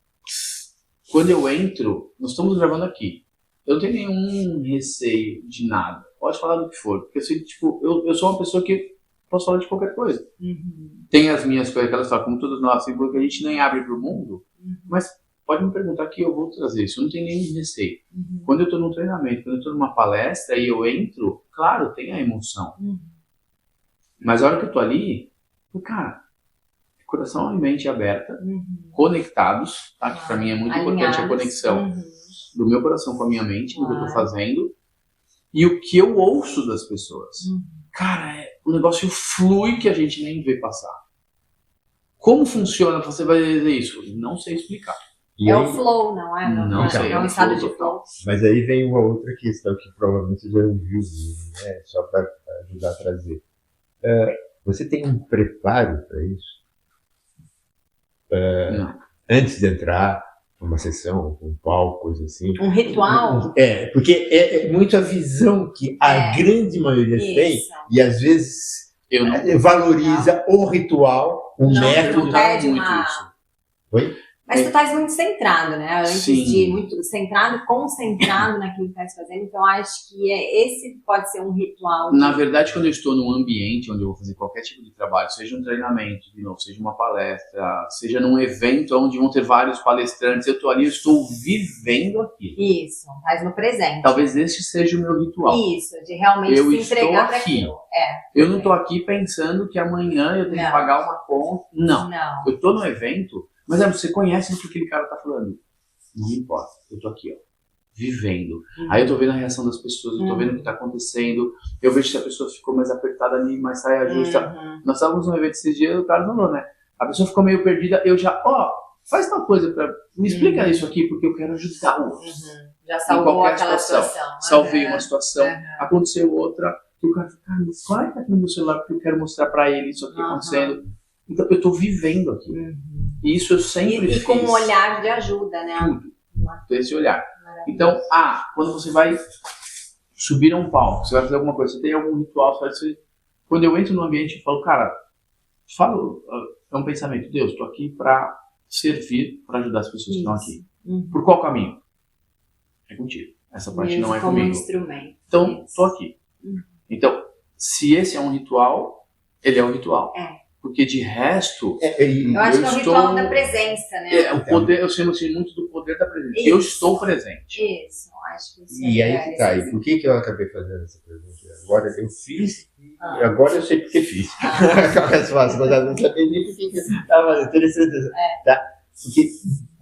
quando eu entro, nós estamos gravando aqui. Eu não tenho nenhum receio de nada. Pode falar do que for. Porque assim, tipo, eu sou uma pessoa que posso falar de qualquer coisa. Tem as minhas coisas, aquelas falam, como todos nós, assim, porque a gente nem abre para o mundo. Mas pode me perguntar que eu vou trazer isso. Eu não tenho nenhum receio. Quando eu estou num treinamento, quando eu estou numa palestra e eu entro, claro, tem a emoção. Mas a hora que eu estou ali, cara, coração e mente aberta, conectados, tá? Que para mim é muito importante a conexão do meu coração com a minha mente, do que eu estou fazendo, e o que eu ouço das pessoas. Cara, o negócio flui que a gente nem vê passar. Como funciona? Você vai dizer isso? Não sei explicar. E o flow, não é? Não sei, é um estado de flow. Mas aí vem uma outra questão que provavelmente você já ouviu, né? Só para ajudar a trazer. Você tem um preparo para isso? Antes de entrar numa sessão, um palco, coisa assim. Um ritual? Porque é muito a visão que a grande maioria tem, e às vezes valoriza o ritual, o método. Muito isso. Oi? Mas tu estás muito centrado, né? Antes Sim. de muito centrado, concentrado naquilo que estás fazendo. Então, acho que esse pode ser um ritual. Na verdade, quando eu estou num ambiente onde eu vou fazer qualquer tipo de trabalho, seja um treinamento, de novo, seja uma palestra, seja num evento onde vão ter vários palestrantes, eu estou ali, eu estou vivendo aquilo. Isso, estás no presente. Talvez este seja o meu ritual. Isso, de realmente Eu se estou entregar para aqui. aquilo. Eu não estou aqui pensando que amanhã eu tenho que pagar uma conta. Não. Eu estou no evento, mas você conhece o que aquele cara está falando. Não importa, eu estou aqui, ó, vivendo. Aí eu estou vendo a reação das pessoas, eu estou vendo o que está acontecendo, eu vejo se a pessoa ficou mais apertada ali, mais saia justa. Nós estávamos num evento esses dias, o cara falou, né? A pessoa ficou meio perdida, eu já, faz tal coisa para me explica isso aqui, porque eu quero ajudar o outro. Já salvou aquela situação. Salvei uma situação, aconteceu outra, que o cara falou, cara, claro que tá aqui no meu celular, porque eu quero mostrar para ele isso aqui acontecendo. Então eu estou vivendo aqui. E isso eu sempre fiz. E com um olhar de ajuda, né? Tudo. Esse olhar. Então, quando você vai subir a um palco, você vai fazer alguma coisa, você tem algum ritual, quando eu entro no ambiente, eu falo, cara, é um pensamento, Deus, estou aqui para servir, para ajudar as pessoas que estão aqui. Por qual caminho? É contigo. Essa parte não é comigo. Instrumento. Então, estou aqui. Então, se esse é um ritual, ele é um ritual. Porque de resto, eu acho que é o ritual da presença, né? O poder, eu chamo muito do poder da presença. Isso. Eu estou presente. Isso, acho que isso E aí que tá. E por que eu acabei fazendo essa pergunta? Agora eu fiz, e agora eu sei porque fiz. Mas eu não sabia nem por que eu estava fazendo. Interessante. Tá? Porque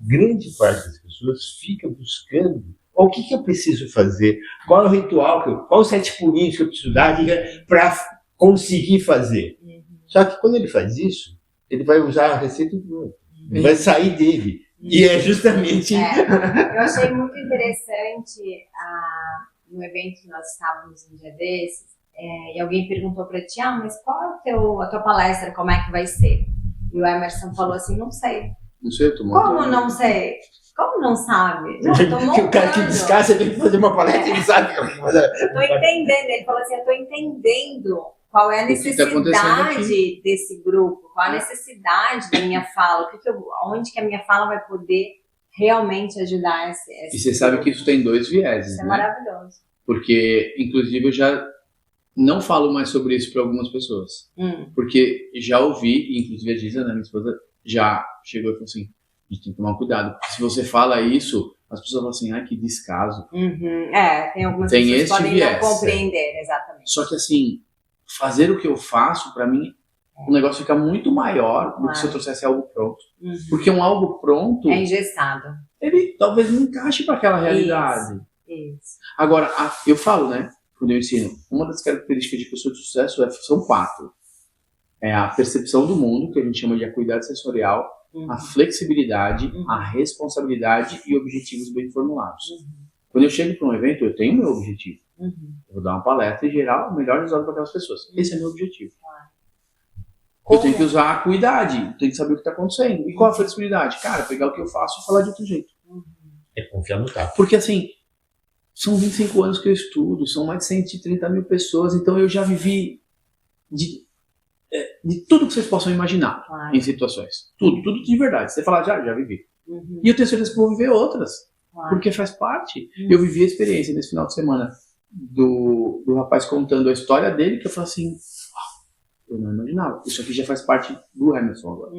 grande parte das pessoas fica buscando o que eu preciso fazer, qual é o ritual, qual os 7 pulinhos que eu preciso dar para conseguir fazer. Só que quando ele faz isso, ele vai usar a receita do outro. Ele vai sair dele. E é justamente... Eu achei muito interessante no evento que nós estávamos um dia desses, e alguém perguntou para ti, mas qual é a tua palestra, como é que vai ser? E o Emerson falou assim, não sei. Não sei, eu tô Como não sei? Como não sabe? Não, tô montando. O cara que descansa tem que fazer uma palestra e não sabe o que fazer. Tô entendendo. Ele falou assim, eu tô entendendo qual é a necessidade desse grupo, qual a necessidade da minha fala, onde que a minha fala vai poder realmente ajudar esse E você sabe que isso tem 2 vieses, isso né? É maravilhoso. Porque, inclusive, eu já não falo mais sobre isso para algumas pessoas. Porque já ouvi, inclusive a Giza, minha esposa, já chegou e falou assim, a gente tem que tomar cuidado, porque se você fala isso, as pessoas falam assim, que descaso. Tem algumas pessoas que podem não compreender, exatamente. Só que assim, fazer o que eu faço, para mim, o negócio fica muito maior do que se eu trouxesse algo pronto. Porque um algo pronto... É engessado. Ele talvez não encaixe para aquela realidade. Isso. Agora, eu falo, né, quando eu ensino, uma das características de pessoa de sucesso são 4. É a percepção do mundo, que a gente chama de acuidade sensorial, a flexibilidade, a responsabilidade e objetivos bem formulados. Quando eu chego para um evento, eu tenho meu objetivo. Eu vou dar uma palestra e gerar o melhor resultado para aquelas pessoas. Esse é meu objetivo. Eu tenho que usar a acuidade, tenho que saber o que está acontecendo. E qual a flexibilidade? Cara, pegar o que eu faço e falar de outro jeito. É confiar no tato. Porque assim, são 25 anos que eu estudo, são mais de 130 mil pessoas, então eu já vivi de tudo que vocês possam imaginar em situações. Tudo de verdade. Você fala, já vivi. E eu tenho certeza que vou viver outras, porque faz parte. Eu vivi a experiência nesse final de semana do rapaz contando a história dele, que eu falei assim, eu não imaginava. Isso aqui já faz parte do Emerson agora.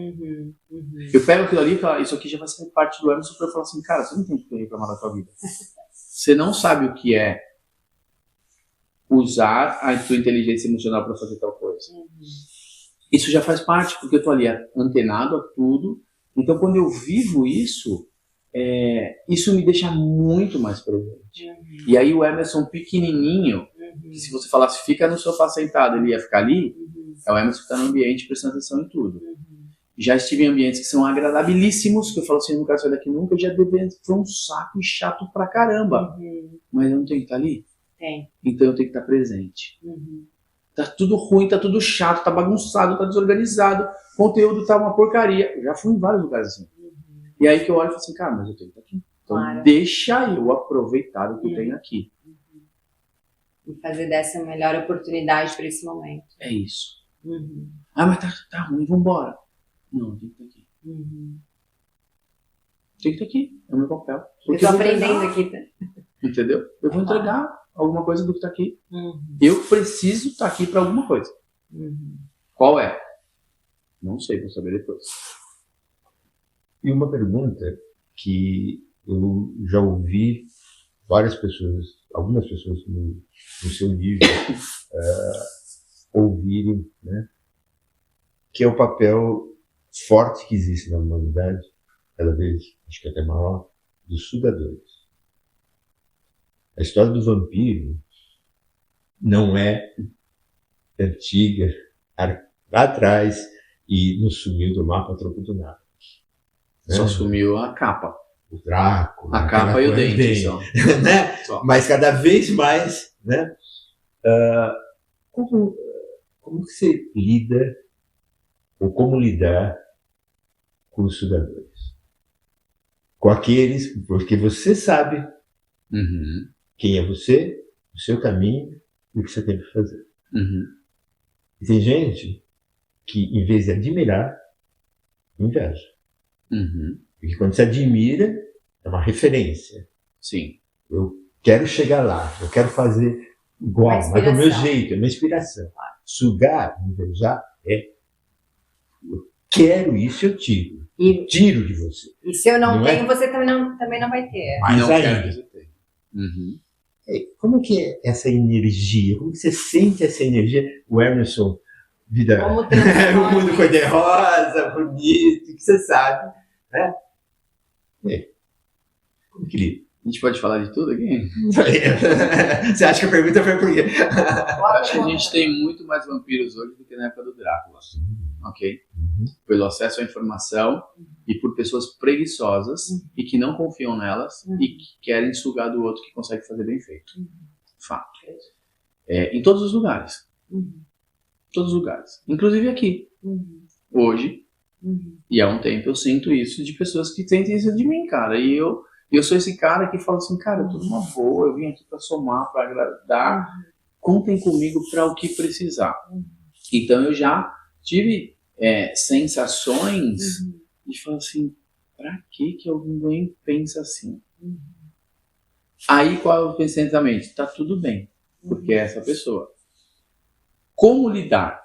Eu pego aquilo ali e falo, isso aqui já faz parte do Emerson, para eu falar assim, cara, você não tem que reclamar da sua vida. Você não sabe o que é usar a sua inteligência emocional para fazer tal coisa. Isso já faz parte, porque eu estou ali antenado a tudo. Então, quando eu vivo isso, isso me deixa muito mais presente. E aí o Emerson pequenininho, que se você falasse, fica no sofá sentado, ele ia ficar ali, é o Emerson que está no ambiente prestando atenção em tudo. Já estive em ambientes que são agradabilíssimos, que eu falo assim, eu não quero sair daqui nunca, já foi um saco e chato pra caramba. Mas eu não tenho que estar ali? Tem. Então eu tenho que estar presente. Tá tudo ruim, tá tudo chato, tá bagunçado, tá desorganizado, o conteúdo tá uma porcaria. Eu já fui em vários lugares assim. E aí que eu olho e falo assim, cara, mas eu tenho que estar aqui. Então deixa eu aproveitar o que eu tenho aqui. E fazer dessa a melhor oportunidade para esse momento. É isso. Mas tá ruim, vambora. Não, tem que estar aqui. Tem que estar aqui, é o meu papel. Eu Porque tô vou aprendendo entregar, aqui. entendeu? Eu vou entregar alguma coisa do que está aqui. Eu preciso estar aqui para alguma coisa. Qual é? Não sei, vou saber depois. E uma pergunta que eu já ouvi várias pessoas, algumas pessoas no seu nível, ouvirem, né? Que é o papel forte que existe na humanidade, cada vez, acho que até maior, dos sugadores. A história do vampiro não é antiga, lá atrás, e não sumiu do mapa a troco do nada. Só sumiu a capa. O Drácula. A capa e o dente, só. Né? Só. Mas cada vez mais, né? Como que você lida, ou como lidar com os sugadores? Com aqueles, porque você sabe quem é você, o seu caminho e o que você tem que fazer. E tem gente que, em vez de admirar, inveja. Porque quando você admira, é uma referência. Sim. Eu quero chegar lá, eu quero fazer igual, mas do meu jeito, é uma inspiração. Sugar, invejar, eu quero isso, eu tiro. E Tiro de você. E se eu não Não tenho, é? você também não vai ter. Mas não aí, quero que você tenha. como que é essa energia? Como que você sente essa energia? O Emerson, vida, Como o transforma mundo isso? cor-de-rosa, bonito, que você sabe, né? Como que lida? A gente pode falar de tudo aqui? Você acha que a pergunta foi por quê? Eu acho que a gente tem muito mais vampiros hoje do que na época do Drácula. Ok? Pelo acesso à informação e por pessoas preguiçosas e que não confiam nelas e que querem sugar do outro que consegue fazer bem feito. Fato. Em todos os lugares. Todos os lugares. Inclusive aqui. Hoje. E há um tempo eu sinto isso de pessoas que sentem isso de mim, cara. E eu sou esse cara que fala assim, cara, eu tô numa boa, eu vim aqui pra somar, pra agradar. Contem comigo para o que precisar. Então eu já tive sensações de falar assim, pra que alguém pensa assim? Aí qual é o pensamento? Tá tudo bem, porque é essa pessoa. Como lidar?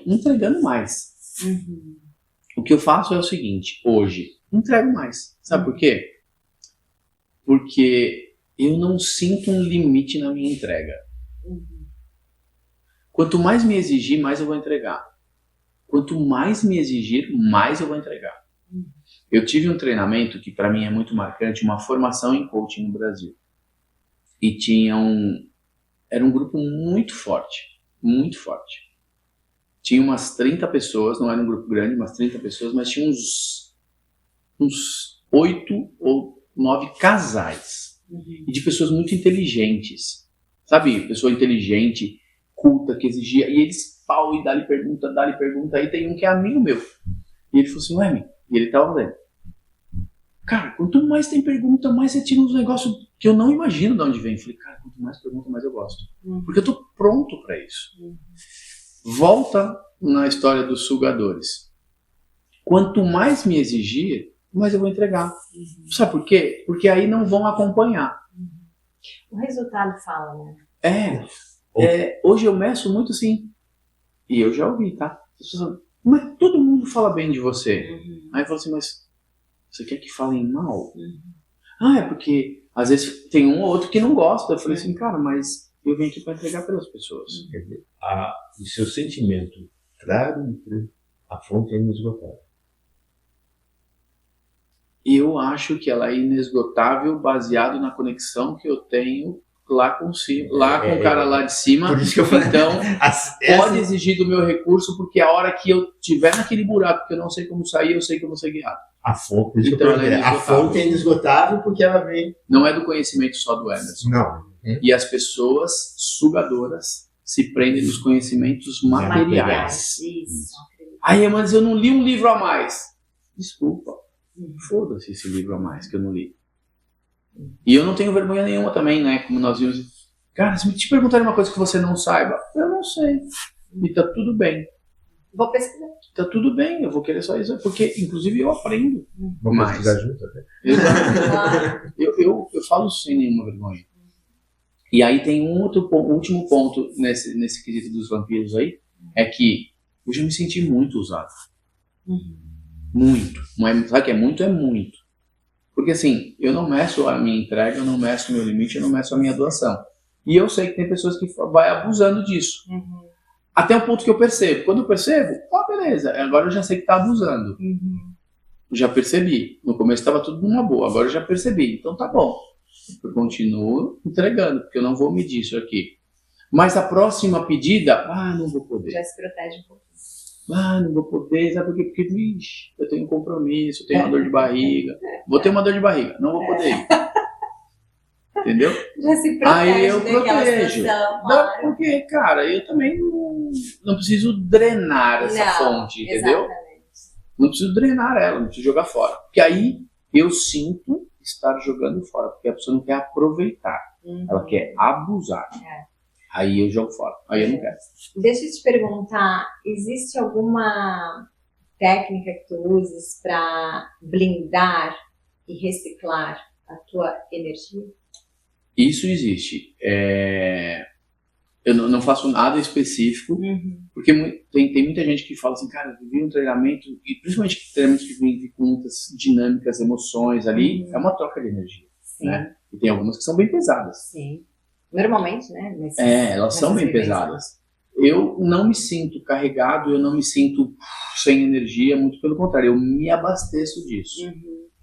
Entregando mais. O que eu faço é o seguinte, hoje, entrego mais. Sabe por quê? Porque eu não sinto um limite na minha entrega. Quanto mais me exigir, mais eu vou entregar. Quanto mais me exigir, mais eu vou entregar. Eu tive um treinamento que para mim é muito marcante, uma formação em coaching no Brasil. E era um grupo muito forte, muito forte. Tinha umas 30 pessoas, não era um grupo grande, umas 30 pessoas, mas tinha uns 8 ou 9 casais. E de pessoas muito inteligentes. Sabe, pessoa inteligente, culta, que exigia. E eles, e dá-lhe pergunta. Aí tem um que é amigo meu. E ele falou assim, ué, e ele tava lendo. Cara, quanto mais tem pergunta, mais você tira uns negócios que eu não imagino de onde vem. Eu falei, cara, quanto mais pergunta, mais eu gosto. Porque eu tô pronto para isso. Volta na história dos sugadores. Quanto mais me exigir, mais eu vou entregar. Sabe por quê? Porque aí não vão acompanhar. O resultado fala, né? Hoje eu meço muito assim. E eu já ouvi, tá? Mas todo mundo fala bem de você. Aí eu falo assim, mas você quer que falem mal? É porque às vezes tem um ou outro que não gosta. Eu falei assim, cara, mas eu vim aqui para entregar pelas pessoas. Quer dizer, o seu sentimento, claro, a fonte é inesgotável. Eu acho que ela é inesgotável baseado na conexão que eu tenho lá com o cara lá de cima. Por isso que eu falei. Então, pode exigir do meu recurso, porque a hora que eu tiver naquele buraco que eu não sei como sair, eu sei que eu vou ser guiado. A fonte, Então, a fonte é inesgotável porque ela vem... Não é do conhecimento só do Emerson. Não. E as pessoas sugadoras se prendem nos conhecimentos materiais. Isso. Aí, mas eu não li um livro a mais. Desculpa. Foda-se esse livro a mais que eu não li. E eu não tenho vergonha nenhuma também, né? Como nós vimos. Cara, se me te perguntarem uma coisa que você não saiba, eu não sei. E tá tudo bem. Vou pesquisar. tá tudo bem, eu vou querer só isso, porque inclusive eu aprendo. Vamos pesquisar junto, né? Exato. Eu falo sem nenhuma vergonha. E aí tem um último ponto nesse quesito dos vampiros aí, é que eu já me senti muito usado. Muito. Sabe o que é muito? É muito. Porque assim, eu não meço a minha entrega, eu não meço o meu limite, eu não meço a minha doação. E eu sei que tem pessoas que vai abusando disso. Até o ponto que eu percebo. Quando eu percebo, beleza, agora eu já sei que tá abusando. Já percebi. No começo estava tudo numa boa, agora eu já percebi. Então tá bom. Eu continuo entregando, porque eu não vou medir isso aqui. Mas a próxima pedida, não vou poder. Já se protege um pouco. Não vou poder, sabe por quê? Porque, vixe, eu tenho um compromisso, eu tenho uma dor de barriga. Vou ter uma dor de barriga, não vou poder ir. Entendeu? Já se protege. Aí eu protejo. Não, porque, cara, eu também não preciso drenar essa fonte, entendeu? Exatamente. Não preciso drenar ela, não preciso jogar fora. Porque aí eu sinto estar jogando fora, porque a pessoa não quer aproveitar, ela quer abusar. Aí eu jogo fora, aí eu não quero. Deixa eu te perguntar, existe alguma técnica que tu uses para blindar e reciclar a tua energia? Isso existe. Eu não faço nada específico, porque tem muita gente que fala assim, cara, eu vivi um treinamento, e principalmente treinamentos que vêm com muitas dinâmicas, emoções ali, é uma troca de energia. Sim. Né? E tem algumas que são bem pesadas. Sim. Normalmente, né? Elas são bem pesadas. Eu não me sinto carregado, eu não me sinto sem energia, muito pelo contrário, eu me abasteço disso.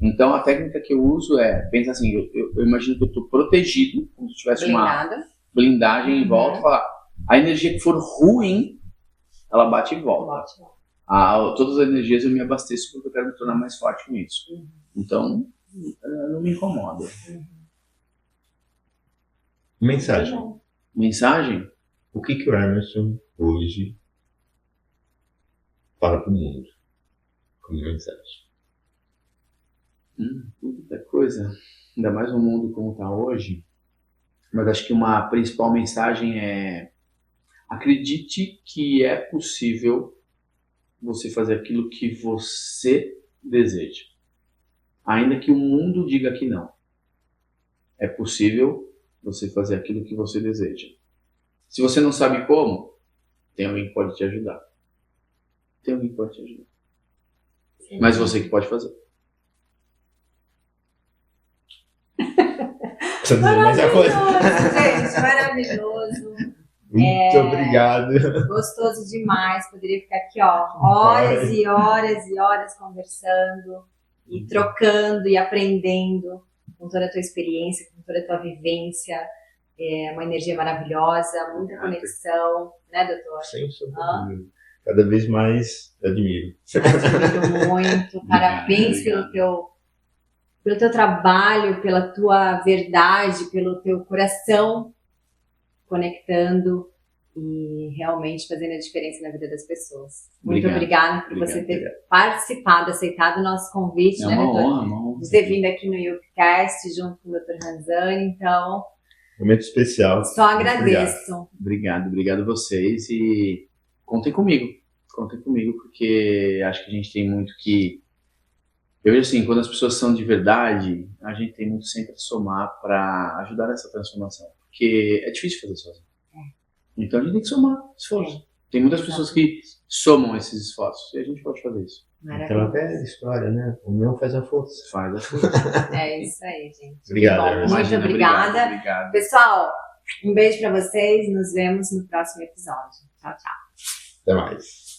Então a técnica que eu uso pensa assim, eu imagino que eu estou protegido, como se tivesse uma blindagem em volta, falar, a energia que for ruim, ela bate e volta. Todas as energias eu me abasteço porque eu quero me tornar mais forte com isso. Então, não me incomoda. Mensagem? O que o Emerson hoje fala para o mundo como mensagem? Muita coisa. Ainda mais no mundo como está hoje. Mas acho que uma principal mensagem é: acredite que é possível você fazer aquilo que você deseja. Ainda que o mundo diga que não. É possível você fazer aquilo que você deseja. Se você não sabe como, tem alguém que pode te ajudar. Sim. Mas você que pode fazer. Gente, maravilhoso. Muito obrigado. Gostoso demais. Poderia ficar aqui, horas e horas e horas conversando e trocando e aprendendo com toda a tua experiência, com toda a tua vivência. Uma energia maravilhosa, muita conexão, né, doutor? Sem dúvida. Cada vez mais admiro. Admiro muito. Parabéns pelo teu trabalho, pela tua verdade, pelo teu coração conectando e realmente fazendo a diferença na vida das pessoas. Muito obrigada por você ter participado, aceitado o nosso convite, né, doutor? Uma honra. De ter vindo aqui no YouPcast junto com o Dr. Ranzani, então... Momento especial. Só agradeço. Obrigado a vocês e contem comigo, porque acho que a gente tem muito que... Eu vejo assim, quando as pessoas são de verdade, a gente tem muito sempre a somar para ajudar nessa transformação, porque é difícil fazer sozinho. Então a gente tem que somar esforço. Tem muitas pessoas que somam esses esforços e a gente pode fazer isso. Aquela velha história, né? O meu faz a força. Faz a força. É isso aí, gente. Obrigado. Muito obrigada. Obrigado. Pessoal, um beijo para vocês. Nos vemos no próximo episódio. Tchau, tchau. Até mais.